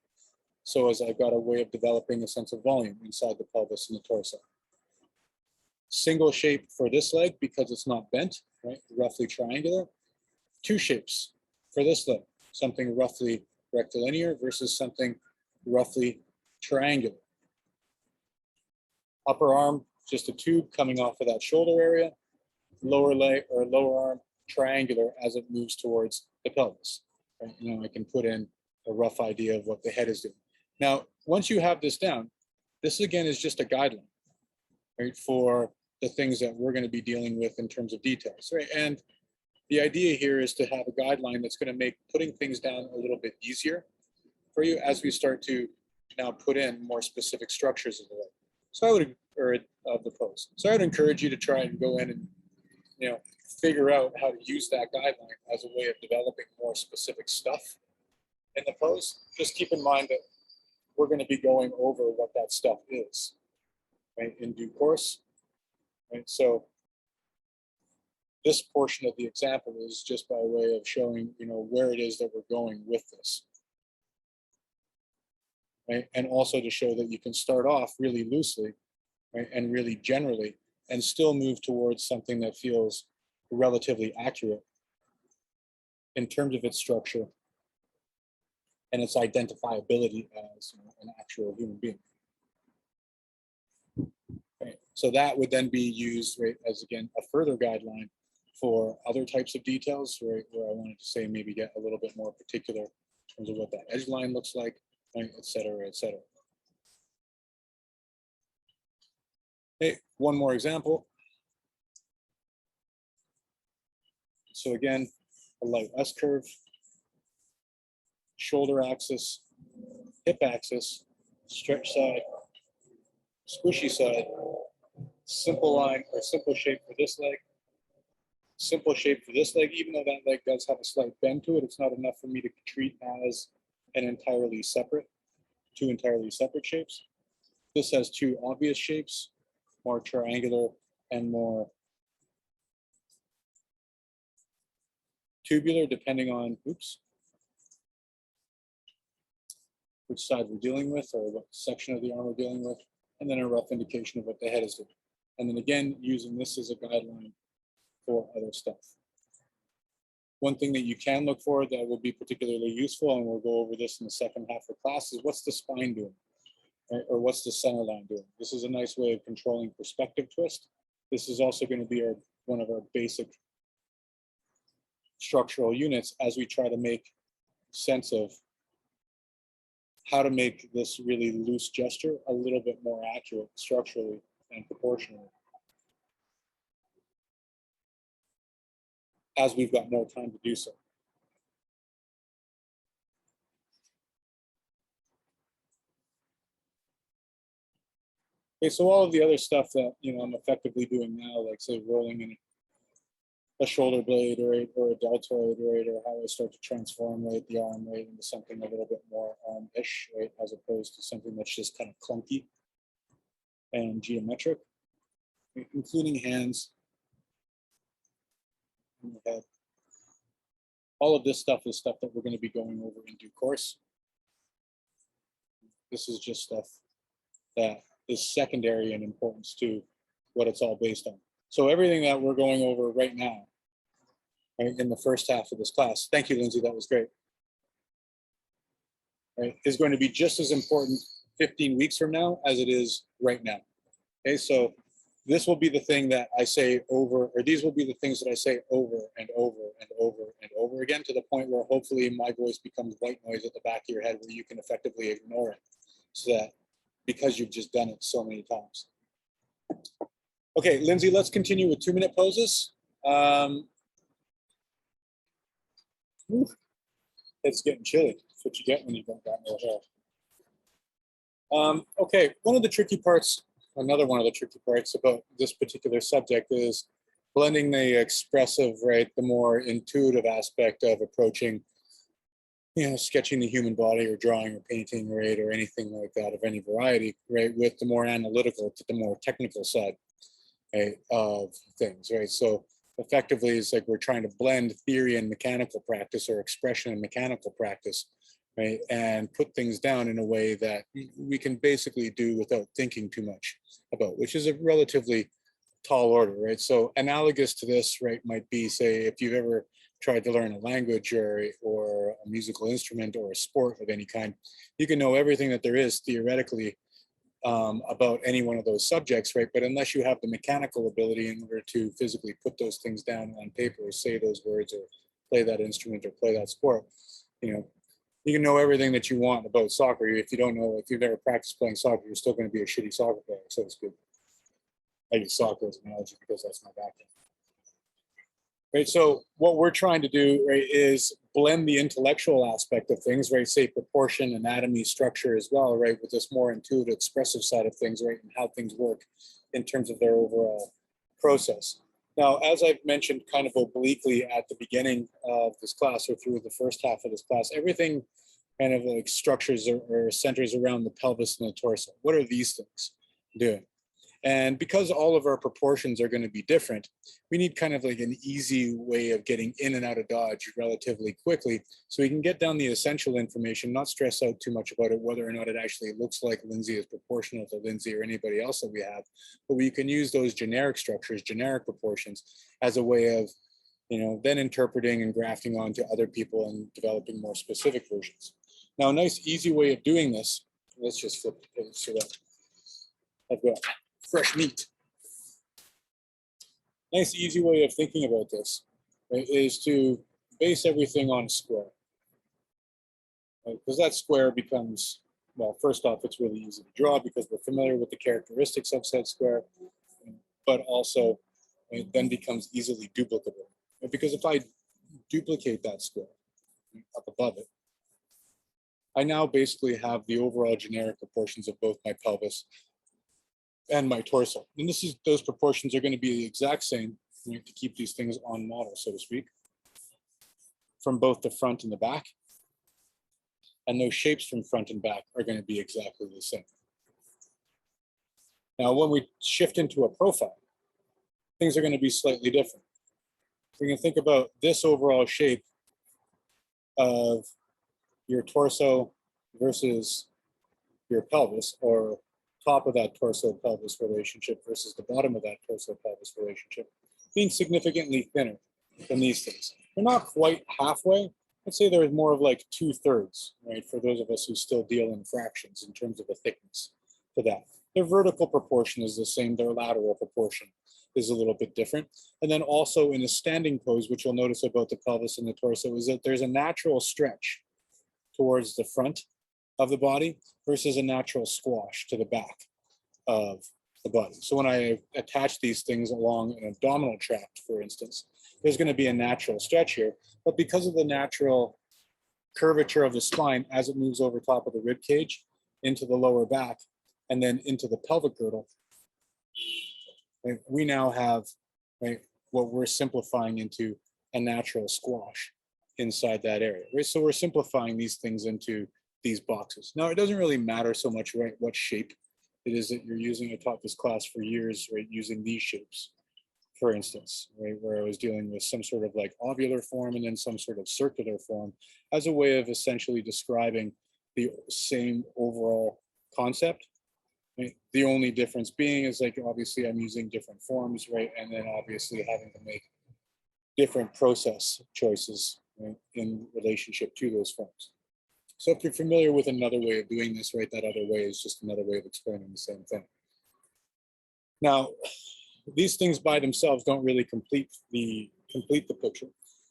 So as I've got a way of developing a sense of volume inside the pelvis and the torso. Single shape for this leg because it's not bent, right, roughly triangular. 2 shapes for this leg, something roughly rectilinear versus something roughly triangular. Upper arm, just a tube coming off of that shoulder area. Lower leg or lower arm, triangular as it moves towards the pelvis. Right? You know, I can put in a rough idea of what the head is doing. Now, once you have this down, this again is just a guideline, right, for the things that we're going to be dealing with in terms of details, right? And the idea here is to have a guideline that's going to make putting things down a little bit easier for you as we start to now put in more specific structures of the leg. So I would, or of the pose. So I would encourage you to try and go in and, you know, figure out how to use that guideline as a way of developing more specific stuff in the pose. Just keep in mind that we're going to be going over what that stuff is, right, in due course. Right? So this portion of the example is just by way of showing, you know, where it is that we're going with this. Right? And also to show that you can start off really loosely, right, and really generally, and still move towards something that feels relatively accurate in terms of its structure and its identifiability as, you know, an actual human being. Right. So that would then be used, right, as again a further guideline for other types of details, right, where I wanted to say maybe get a little bit more particular in terms of what that edge line looks like, right, et cetera, et cetera. Okay, one more example. So again, a light S curve, shoulder axis, hip axis, stretch side, squishy side, simple line or simple shape for this leg, simple shape for this leg. Even though that leg does have a slight bend to it, it's not enough for me to treat as an entirely separate, 2 entirely separate shapes. This has 2 obvious shapes, more triangular and more tubular, depending on, which side we're dealing with or what section of the arm we're dealing with, and then a rough indication of what the head is doing. And then again, using this as a guideline for other stuff. One thing that you can look for that will be particularly useful, and we'll go over this in the second half of class, is what's the spine doing, right? Or what's the center line doing? This is a nice way of controlling perspective twist. This is also going to be one of our basic structural units as we try to make sense of how to make this really loose gesture a little bit more accurate structurally and proportionally as we've got more time to do so. Okay, so all of the other stuff that I'm effectively doing now, like say rolling in a shoulder blade or a deltoid, right, or how I start to transform the arm into something a little bit more arm-ish, right, as opposed to something that's just kind of clunky and geometric, including hands and the head. All of this stuff is stuff that we're going to be going over in due course. This is just stuff that is secondary in importance to what it's all based on. So everything that we're going over right now, right, in the first half of this class, thank you, Lindsay, that was great, right, is going to be just as important 15 weeks from now as it is right now. Okay, so this will be the thing that I say over, or these will be the things that I say over and over and over and over again, to the point where hopefully my voice becomes white noise at the back of your head where you can effectively ignore it, so that because you've just done it so many times. Okay, Lindsay, let's continue with 2-minute poses. It's getting chilly. That's what you get when you don't got no hair. Okay, another one of the tricky parts about this particular subject is blending the expressive, right, the more intuitive aspect of approaching, sketching the human body or drawing or painting, right, or anything like that of any variety, right, with the more analytical to the more technical side, right, of things, right? So effectively, it's like we're trying to blend theory and mechanical practice, or expression and mechanical practice, right, and put things down in a way that we can basically do without thinking too much about, which is a relatively tall order, right? So analogous to this, right, might be, say, if you've ever tried to learn a language or a musical instrument or a sport of any kind, you can know everything that there is theoretically about any one of those subjects, right? But unless you have the mechanical ability in order to physically put those things down on paper, or say those words, or play that instrument, or play that sport, you can know everything that you want about soccer. If you've never practiced playing soccer, you're still going to be a shitty soccer player, so to speak. I use soccer as an analogy because that's my background. Right, so what we're trying to do, right, is blend the intellectual aspect of things, right, say proportion, anatomy, structure as well, right, with this more intuitive, expressive side of things, right, and how things work in terms of their overall process. Now, as I've mentioned kind of obliquely at the beginning of this class, or through the first half of this class, everything kind of like structures or centers around the pelvis and the torso. What are these things doing? And because all of our proportions are going to be different, we need kind of like an easy way of getting in and out of Dodge relatively quickly, so we can get down the essential information, not stress out too much about it, whether or not it actually looks like Lindsay is proportional to Lindsay or anybody else that we have. But we can use those generic structures, generic proportions, as a way of, then interpreting and grafting onto other people and developing more specific versions. Now, a nice easy way of doing this, let's just flip the page so that I've got fresh meat. Nice easy way of thinking about this, right, is to base everything on a square, right? Because that square becomes, well, first off, it's really easy to draw because we're familiar with the characteristics of said square, but also it then becomes easily duplicable, right? Because if I duplicate that square up above it, I now basically have the overall generic proportions of both my pelvis and my torso. And those proportions are going to be the exact same, to keep these things on model, so to speak, from both the front and the back. And those shapes from front and back are going to be exactly the same. Now, when we shift into a profile, things are going to be slightly different. We can think about this overall shape of your torso versus your pelvis, or top of that torso-pelvis relationship versus the bottom of that torso-pelvis relationship, being significantly thinner than these things. They're not quite halfway. I'd say there's more of like 2/3, right? For those of us who still deal in fractions in terms of a thickness for that. Their vertical proportion is the same, their lateral proportion is a little bit different. And then also in a standing pose, which you'll notice about the pelvis and the torso, is that there's a natural stretch towards the front of the body versus a natural squash to the back of the body. So when I attach these things along an abdominal tract, for instance, there's going to be a natural stretch here, but because of the natural curvature of the spine as it moves over top of the rib cage into the lower back and then into the pelvic girdle, right, we now have, right, what we're simplifying into a natural squash inside that area. Right? So we're simplifying these things into these boxes. Now, it doesn't really matter so much, right, what shape it is that you're using. I taught this class for years, right, using these shapes, for instance, right, where I was dealing with some sort of like ovular form and then some sort of circular form as a way of essentially describing the same overall concept. Right? The only difference being is like, obviously I'm using different forms, right, and then obviously having to make different process choices, right, in relationship to those forms. So if you're familiar with another way of doing this, right, that other way is just another way of explaining the same thing. Now, these things by themselves don't really complete the picture,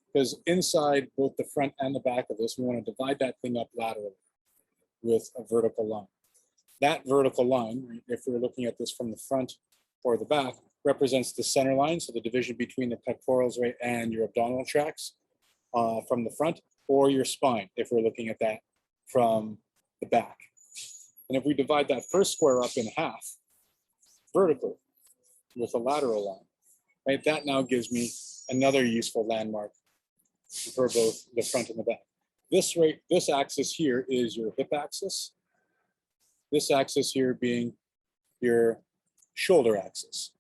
because inside both the front and the back of this, we want to divide that thing up laterally with a vertical line. That vertical line, if we're looking at this from the front or the back, represents the center line, so the division between the pectorals, right, and your abdominal tracts from the front, or your spine, if we're looking at that from the back. And if we divide that first square up in half vertically with a lateral line, right, that now gives me another useful landmark for both the front and the back. This axis here is your hip axis. This axis here being your shoulder axis.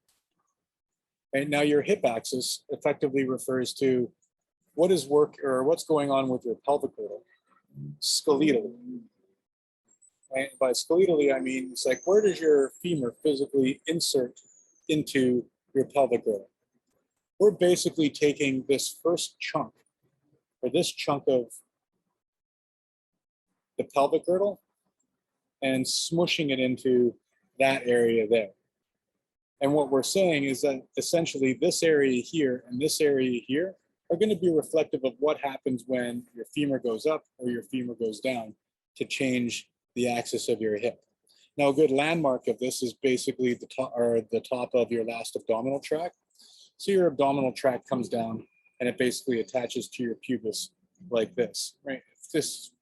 And now your hip axis effectively refers to what is what's going on with your pelvic girdle skeletally. And by skeletally, I mean, it's like, where does your femur physically insert into your pelvic girdle? We're basically taking this first chunk, or this chunk of the pelvic girdle, and smushing it into that area there. And what we're saying is that essentially this area here and this area here are going to be reflective of what happens when your femur goes up or your femur goes down to change the axis of your hip. Now, a good landmark of this is basically the top of your last abdominal tract. So your abdominal tract comes down and it basically attaches to your pubis like this, right?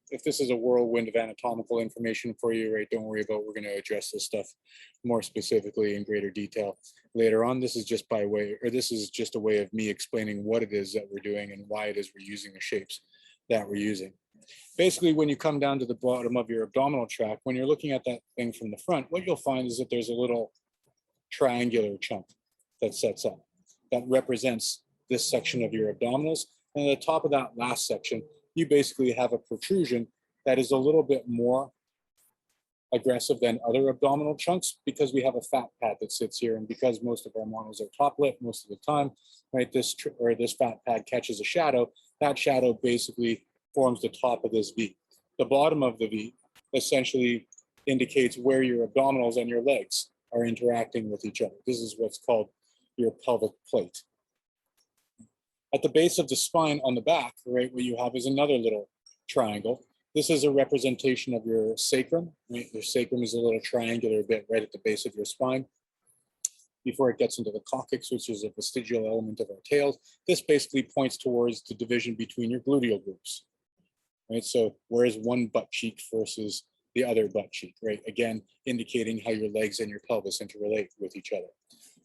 If this is a whirlwind of anatomical information for you, right, don't worry about, we're going to address this stuff more specifically in greater detail later on. This is just a way of me explaining what it is that we're doing and why it is we're using the shapes that we're using. Basically, when you come down to the bottom of your abdominal tract, when you're looking at that thing from the front, what you'll find is that there's a little triangular chunk that sets up that represents this section of your abdominals. And at the top of that last section, you basically have a protrusion that is a little bit more aggressive than other abdominal chunks because we have a fat pad that sits here, and because most of our models are top lit most of the time, right, this fat pad catches a shadow. That shadow basically forms the top of this V. The bottom of the V essentially indicates where your abdominals and your legs are interacting with each other. This is what's called your pelvic plate. At the base of the spine on the back, right, what you have is another little triangle. This is a representation of your sacrum. Right? Your sacrum is a little triangular bit right at the base of your spine before it gets into the coccyx, which is a vestigial element of our tails. This basically points towards the division between your gluteal groups. Right? So where's one butt cheek versus the other butt cheek, right? Again, indicating how your legs and your pelvis interrelate with each other.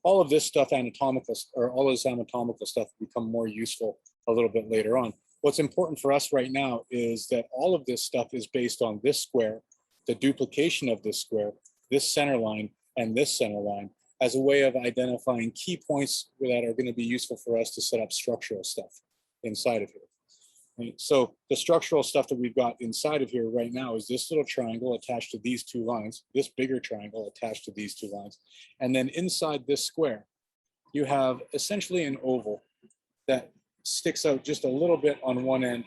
All of this stuff, all this anatomical stuff will become more useful a little bit later on. What's important for us right now is that all of this stuff is based on this square, the duplication of this square, this center line, and this center line as a way of identifying key points that are going to be useful for us to set up structural stuff inside of here. Right? So the structural stuff that we've got inside of here right now is this little triangle attached to these two lines, this bigger triangle attached to these two lines. And then inside this square, you have essentially an oval that sticks out just a little bit on one end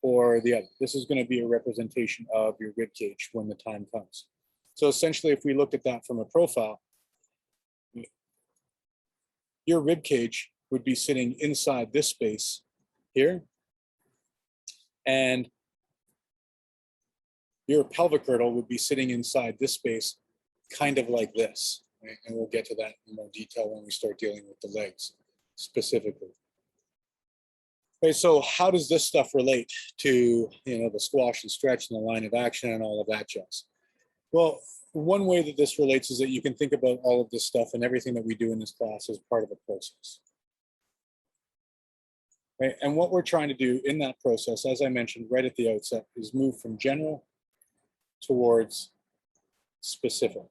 or the other. This is going to be a representation of your rib cage when the time comes. So essentially, if we looked at that from a profile, your rib cage would be sitting inside this space here, and your pelvic girdle would be sitting inside this space, kind of like this. Right? And we'll get to that in more detail when we start dealing with the legs specifically. Okay, so how does this stuff relate to, the squash and stretch and the line of action and all of that jazz? Well, one way that this relates is that you can think about all of this stuff and everything that we do in this class as part of a process. Right? And what we're trying to do in that process, as I mentioned right at the outset, is move from general towards specific.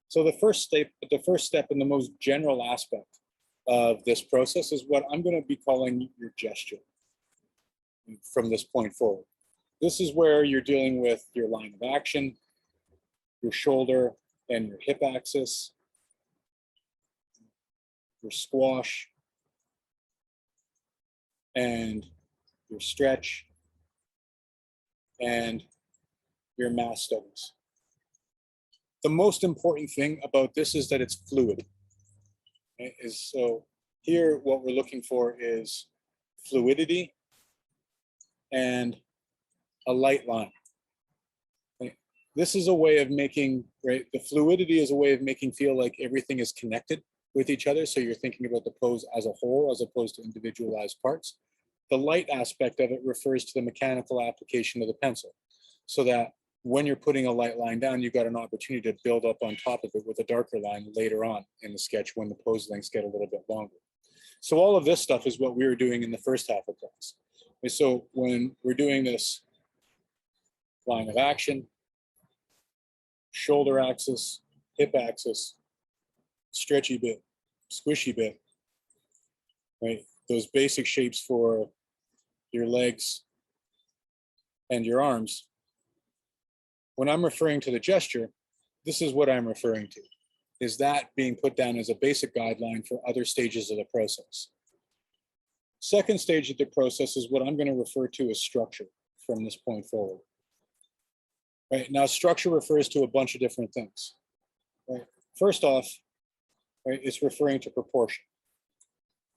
So the first step and the most general aspect of this process is what I'm going to be calling your gesture from this point forward. This is where you're dealing with your line of action, your shoulder and your hip axis, your squash, and your stretch, and your mass studies. The most important thing about this is that it's fluid. So here, what we're looking for is fluidity and a light line. This is a way of making, right? The fluidity is a way of making feel like everything is connected with each other. So you're thinking about the pose as a whole, as opposed to individualized parts. The light aspect of it refers to the mechanical application of the pencil, so that when you're putting a light line down, you've got an opportunity to build up on top of it with a darker line later on in the sketch when the pose lengths get a little bit longer. So all of this stuff is what we were doing in the first half of class. And so when we're doing this line of action, shoulder axis, hip axis, stretchy bit, squishy bit, right? Those basic shapes for your legs and your arms. When I'm referring to the gesture, this is what I'm referring to, is that being put down as a basic guideline for other stages of the process. Second stage of the process is what I'm going to refer to as structure from this point forward. Right, now, structure refers to a bunch of different things. Right? First off, right, it's referring to proportion.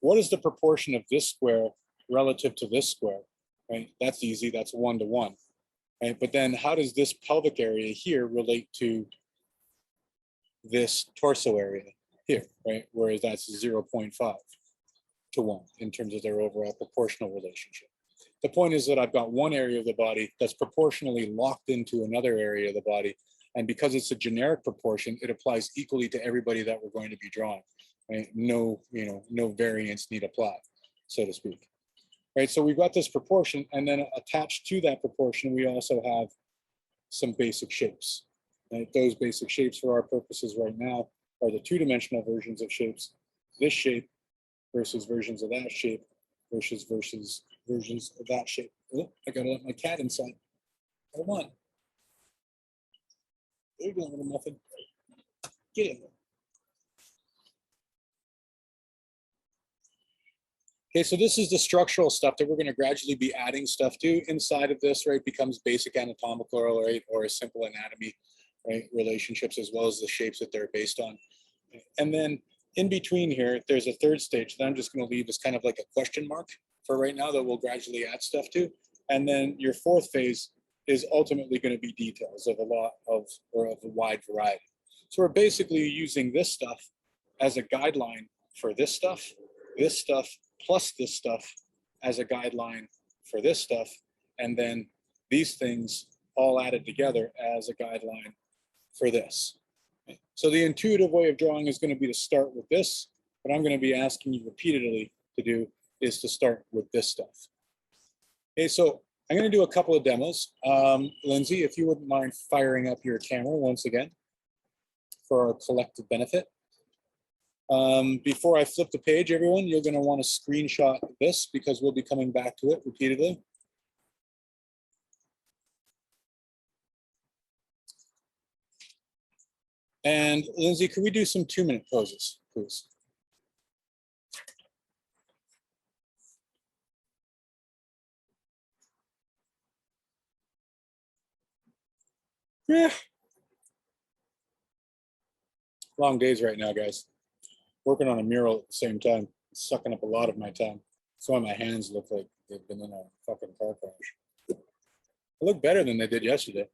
What is the proportion of this square relative to this square? Right? That's easy, that's 1 to 1. Right? But then how does this pelvic area here relate to this torso area here, right? Whereas that's 0.5 to 1 in terms of their overall proportional relationship. The point is that I've got one area of the body that's proportionally locked into another area of the body. And because it's a generic proportion, it applies equally to everybody that we're going to be drawing. Right? No variance need apply, so to speak. Right, so we've got this proportion, and then attached to that proportion, we also have some basic shapes. Right? Those basic shapes for our purposes right now are the two-dimensional versions of shapes. This shape versus versions of that shape versus versions of that shape. Oh, I gotta let my cat inside. Hold on. There you go, little muffin. Get in there. Okay, so this is the structural stuff that we're going to gradually be adding stuff to inside of this, right? Becomes basic anatomical, right, or a simple anatomy, right? Relationships as well as the shapes that they're based on. And then in between here, there's a third stage that I'm just going to leave as kind of like a question mark for right now that we'll gradually add stuff to. And then your fourth phase is ultimately going to be details of a wide variety. So we're basically using this stuff as a guideline for this stuff plus this stuff as a guideline for this stuff, and then these things all added together as a guideline for this. So the intuitive way of drawing is going to be to start with this. What I'm going to be asking you repeatedly to do is to start with this stuff. Okay, so I'm going to do a couple of demos. Lindsay, if you wouldn't mind firing up your camera once again for our collective benefit. Before I flip the page, everyone, you're going to want to screenshot this because we'll be coming back to it repeatedly. And Lindsay, could we do some 2-minute poses, please? Yeah. Long days right now, guys. Working on a mural at the same time. It's sucking up a lot of my time. That's why my hands look like they've been in a fucking car crash. They look better than they did yesterday.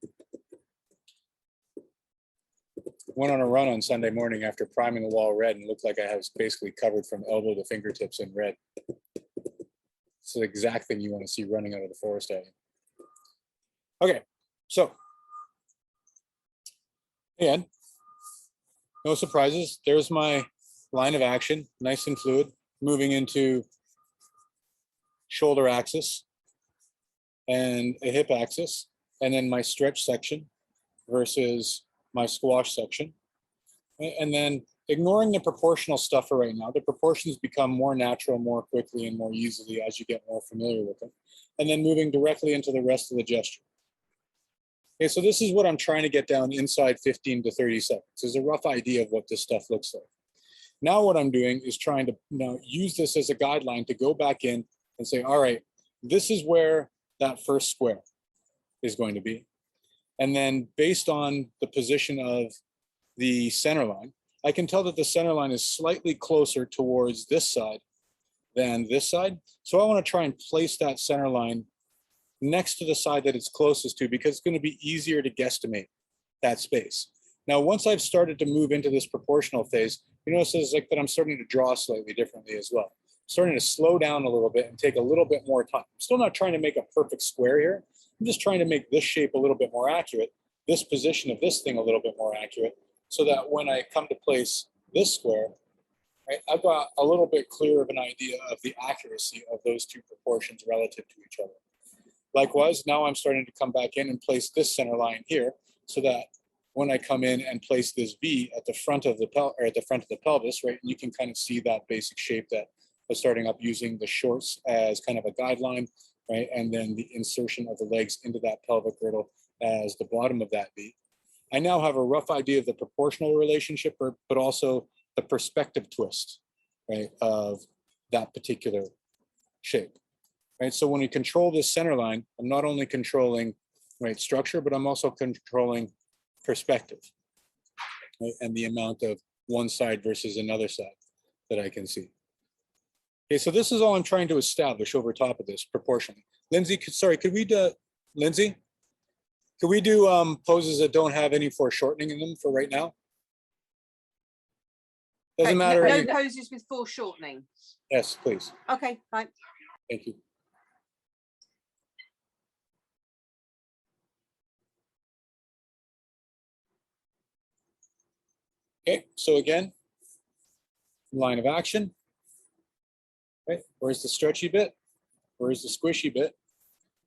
Went on a run on Sunday morning after priming the wall red and looked like I was basically covered from elbow to fingertips in red. It's the exact thing you want to see running out of the forest at you. Okay, so again, no surprises. There's my line of action, nice and fluid, moving into shoulder axis and a hip axis, and then my stretch section versus my squash section. And then ignoring the proportional stuff for right now, the proportions become more natural more quickly and more easily as you get more familiar with them. And then moving directly into the rest of the gesture. Okay, so this is what I'm trying to get down inside 15 to 30 seconds. There's a rough idea of what this stuff looks like. Now what I'm doing is trying to use this as a guideline to go back in and say, all right, this is where that first square is going to be. And then based on the position of the center line, I can tell that the center line is slightly closer towards this side than this side. So I want to try and place that center line next to the side that it's closest to, because it's going to be easier to guesstimate that space. Now, once I've started to move into this proportional phase, you notice it's like that I'm starting to draw slightly differently as well. I'm starting to slow down a little bit and take a little bit more time. I'm still not trying to make a perfect square here. I'm just trying to make this shape a little bit more accurate, this position of this thing a little bit more accurate, so that when I come to place this square, right, I've got a little bit clearer of an idea of the accuracy of those two proportions relative to each other. Likewise, now I'm starting to come back in and place this center line here, so that when I come in and place this V at the front of the pelvis, right, you can kind of see that basic shape that was starting up using the shorts as kind of a guideline, right, and then the insertion of the legs into that pelvic girdle as the bottom of that V. I now have a rough idea of the proportional relationship, but also the perspective twist, right, of that particular shape. Right, so when we control this center line, I'm not only controlling, right, structure, but I'm also controlling perspective, right, and the amount of one side versus another side that I can see. Okay, so this is all I'm trying to establish over top of this proportionally. Lindsay, sorry, could we do, Lindsay? Could we do poses that don't have any foreshortening in them for right now? Doesn't matter. No poses with foreshortening. Yes, please. Okay, fine. Thank you. Okay, so again, line of action. Right, where's the stretchy bit? Where's the squishy bit?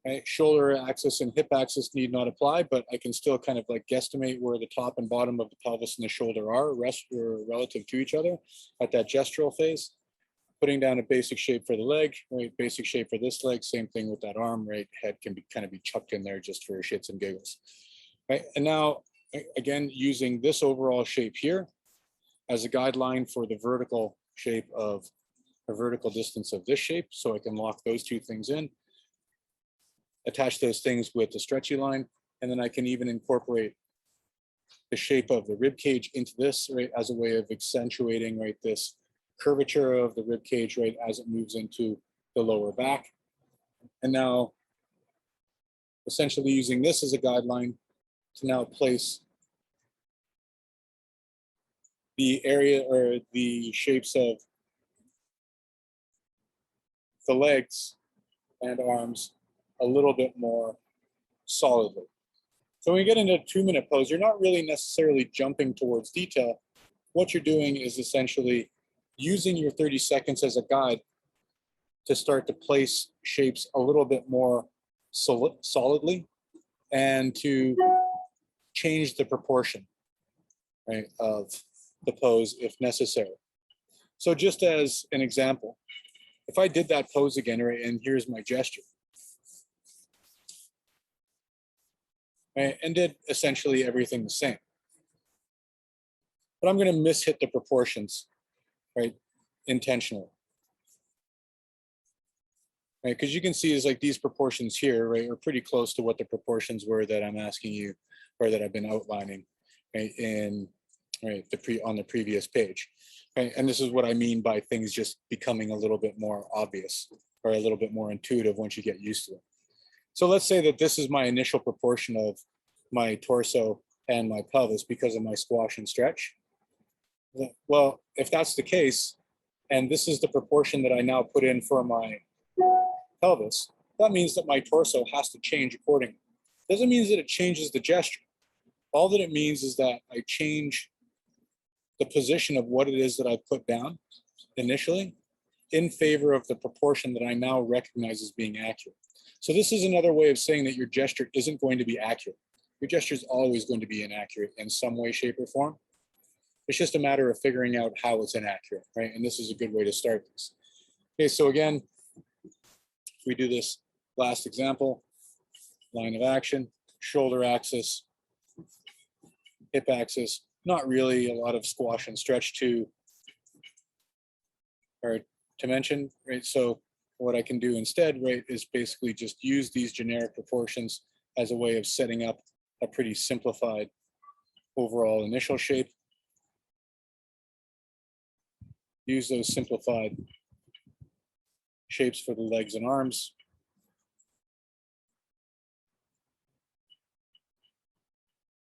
Right, shoulder axis and hip axis need not apply, but I can still kind of like guesstimate where the top and bottom of the pelvis and the shoulder are relative to each other at that gestural phase. Putting down a basic shape for the leg, right? Basic shape for this leg, same thing with that arm, right? Head can be kind of be chucked in there just for shits and giggles, right? And now, again, using this overall shape here as a guideline for the vertical shape of a vertical distance of this shape, so I can lock those two things in, attach those things with the stretchy line, and then I can even incorporate the shape of the rib cage into this, right, as a way of accentuating, right, this curvature of the rib cage, right, as it moves into the lower back. And now essentially using this as a guideline to now place the area or the shapes of the legs and arms a little bit more solidly. So when you get into a 2-minute pose, you're not really necessarily jumping towards detail. What you're doing is essentially using your 30 seconds as a guide to start to place shapes a little bit more solidly and to change the proportion, right, of the pose if necessary. So just as an example, if I did that pose again, right, and here's my gesture, right, and did essentially everything the same, but I'm going to mishit the proportions, right, intentionally. right? Because you can see is like these proportions here, right, are pretty close to what the proportions were that I'm asking you, or that I've been outlining, right, in right on the previous page, right? And this is what I mean by things just becoming a little bit more obvious or a little bit more intuitive once you get used to it. So let's say that this is my initial proportion of my torso and my pelvis because of my squash and stretch. Well, if that's the case, and this is the proportion that I now put in for my pelvis, that means that my torso has to change accordingly. Doesn't mean that it changes the gesture. All that it means is that I change the position of what it is that I put down initially in favor of the proportion that I now recognize as being accurate. So this is another way of saying that your gesture isn't going to be accurate. Your gesture is always going to be inaccurate in some way, shape, or form. It's just a matter of figuring out how it's inaccurate, right? And this is a good way to start this. Okay, so again, if we do this last example, line of action, shoulder axis, hip axis, not really a lot of squash and stretch to mention, right? So what I can do instead, right, is basically just use these generic proportions as a way of setting up a pretty simplified overall initial shape. Use those simplified shapes for the legs and arms.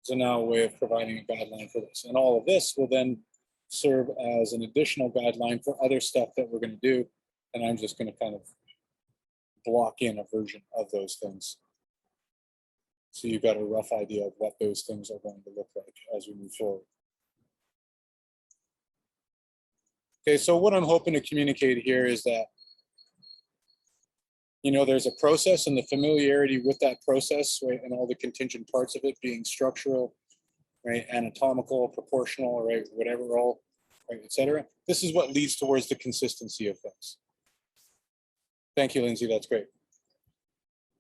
So now a way of providing a guideline for this. And all of this will then serve as an additional guideline for other stuff that we're going to do. And I'm just going to kind of block in a version of those things. So you've got a rough idea of what those things are going to look like as we move forward. Okay, so what I'm hoping to communicate here is that, you know, there's a process, and the familiarity with that process, right, and all the contingent parts of it being structural, right, anatomical, proportional, right, whatever, all, right, etc. This is what leads towards the consistency of things. Thank you, Lindsay, that's great.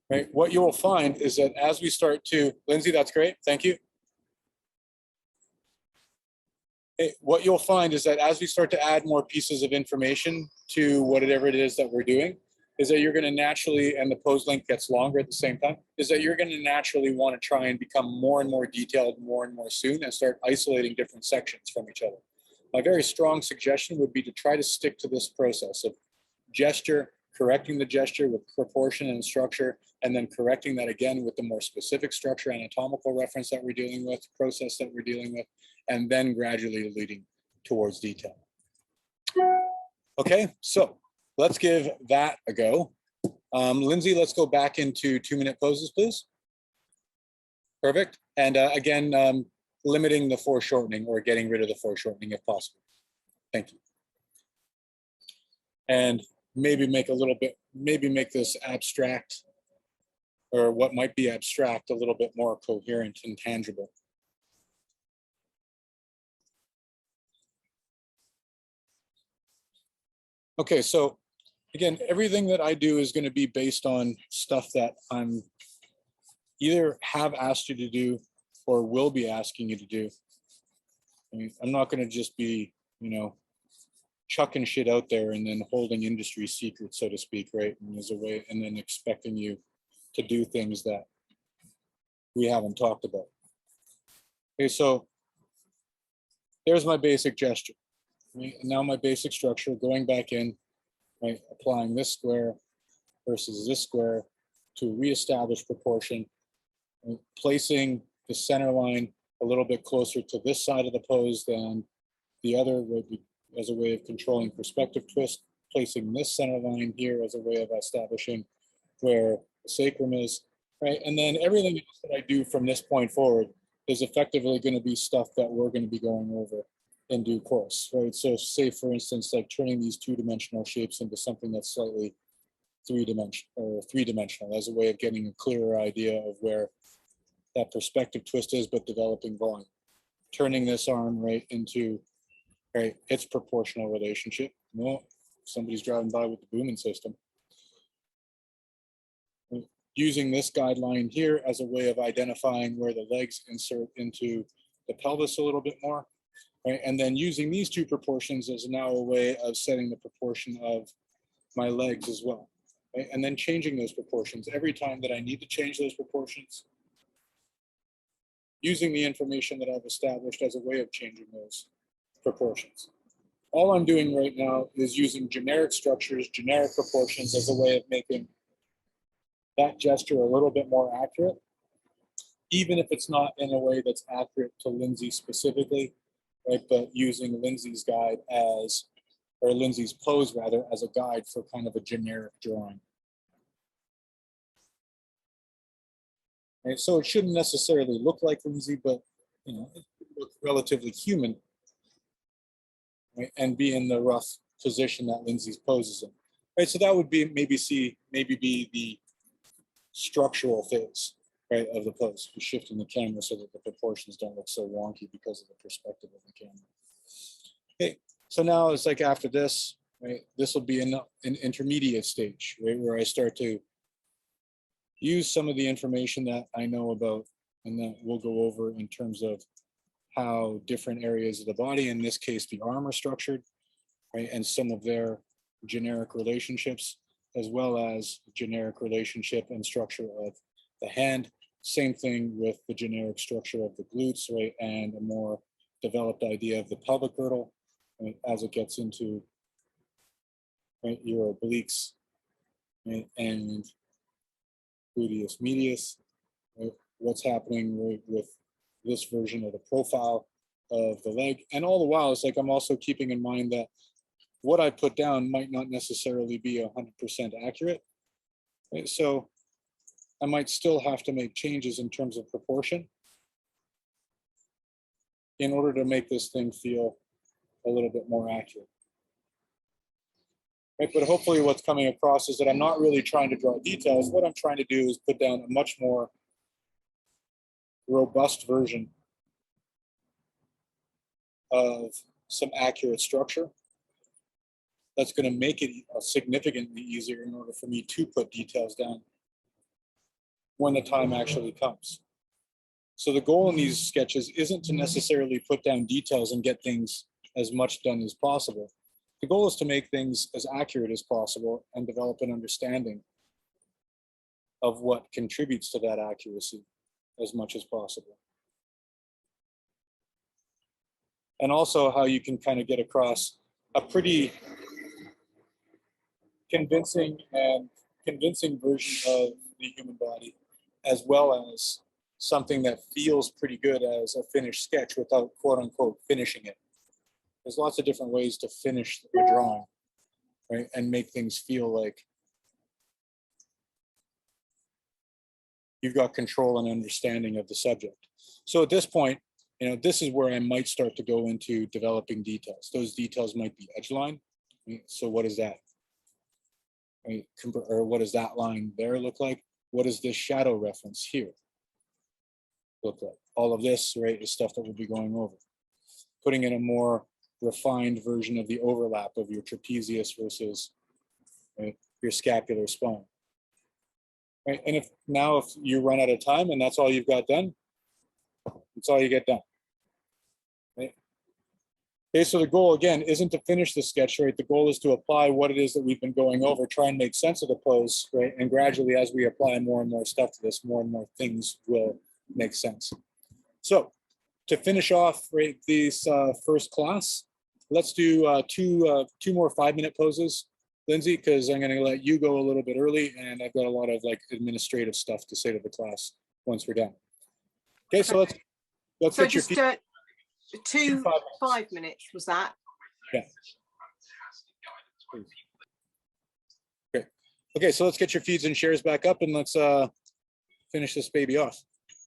Right, what you will find is that as we start to, Lindsay, that's great, thank you. What you'll find is that as we start to add more pieces of information to whatever it is that we're doing, is that you're going to naturally, and the pose length gets longer at the same time, is that you're going to naturally want to try and become more and more detailed more and more soon and start isolating different sections from each other. My very strong suggestion would be to try to stick to this process of gesture, correcting the gesture with proportion and structure, and then correcting that again with the more specific structure, anatomical reference that we're dealing with, process that we're dealing with, and then gradually leading towards detail. Okay, so let's give that a go. Lindsay, let's go back into 2-minute poses, please. Perfect. And again, limiting the foreshortening or getting rid of the foreshortening if possible. Thank you. And maybe make a little bit, maybe make this abstract, or what might be abstract, a little bit more coherent and tangible. Okay, so again, everything that I do is going to be based on stuff that I'm either have asked you to do or will be asking you to do. I mean, I'm not going to just be, you know, chucking shit out there and then holding industry secrets, so to speak, right? And as a way, and then expecting you to do things that we haven't talked about. Okay, so there's my basic gesture. Right? And now my basic structure, going back in, right, applying this square versus this square to reestablish proportion, right? Placing the center line a little bit closer to this side of the pose than the other, as a way of controlling perspective twist, placing this center line here as a way of establishing where the sacrum is, right? And then everything else that I do from this point forward is effectively going to be stuff that we're going to be going over in due course, right? So say, for instance, like turning these 2-dimensional shapes into something that's slightly 3-dimensional as a way of getting a clearer idea of where that perspective twist is, but developing volume. Turning this arm right into, right, its proportional relationship. No, somebody's driving by with the booming system. Using this guideline here as a way of identifying where the legs insert into the pelvis a little bit more. Right? And then using these two proportions as now a way of setting the proportion of my legs as well. right? And then changing those proportions every time that I need to change those proportions, using the information that I've established as a way of changing those proportions. All I'm doing right now is using generic structures, generic proportions as a way of making that gesture a little bit more accurate, even if it's not in a way that's accurate to Lindsay specifically, right? But using Lindsay's guide as, or Lindsay's pose rather, as a guide for kind of a generic drawing. Right? So it shouldn't necessarily look like Lindsay, but you know, it look relatively human, right? And be in the rough position that Lindsay's pose is in. Right, so that would be maybe be the structural phase, right, of the pose. You're shifting the camera so that the proportions don't look so wonky because of the perspective of the camera. Okay, so now it's like after this, right, this will be an intermediate stage, right, where I start to use some of the information that I know about and that we'll go over in terms of how different areas of the body, in this case, the arm, are structured, right, and some of their generic relationships, as well as generic relationship and structure of the hand. Same thing with the generic structure of the glutes, right, and a more developed idea of the pelvic girdle, right, as it gets into, right, your obliques, right, and gluteus medius, right, what's happening, right, with this version of the profile of the leg. And all the while, it's like I'm also keeping in mind that what I put down might not necessarily be 100% accurate. Right? So I might still have to make changes in terms of proportion in order to make this thing feel a little bit more accurate. Right? But hopefully what's coming across is that I'm not really trying to draw details. What I'm trying to do is put down a much more robust version of some accurate structure that's going to make it significantly easier in order for me to put details down when the time actually comes. So the goal in these sketches isn't to necessarily put down details and get things as much done as possible. The goal is to make things as accurate as possible and develop an understanding of what contributes to that accuracy as much as possible. And also how you can kind of get across a pretty convincing version of the human body, as well as something that feels pretty good as a finished sketch without quote unquote finishing it. There's lots of different ways to finish the drawing, right? And make things feel like you've got control and understanding of the subject. So at this point, you know, this is where I might start to go into developing details. Those details might be edge line. Right? So what is that? Right? Or what does that line there look like? What does this shadow reference here look like? All of this, right, is stuff that we'll be going over. Putting in a more refined version of the overlap of your trapezius versus, right, your scapular spine. Right? And if you run out of time and that's all you've got done, that's all you get done. Right? Okay, so the goal again isn't to finish the sketch, right? The goal is to apply what it is that we've been going over, try and make sense of the pose, right? And gradually, as we apply more and more stuff to this, more and more things will make sense. So to finish off, right, this first class, let's do two more 5-minute poses, Lindsay, because I'm going to let you go a little bit early, and I've got a lot of like administrative stuff to say to the class once we're done. Okay, so let's so get your just feet. two 5 minutes was that? Yeah. Okay. Okay, so let's get your feeds and shares back up, and let's finish this baby off.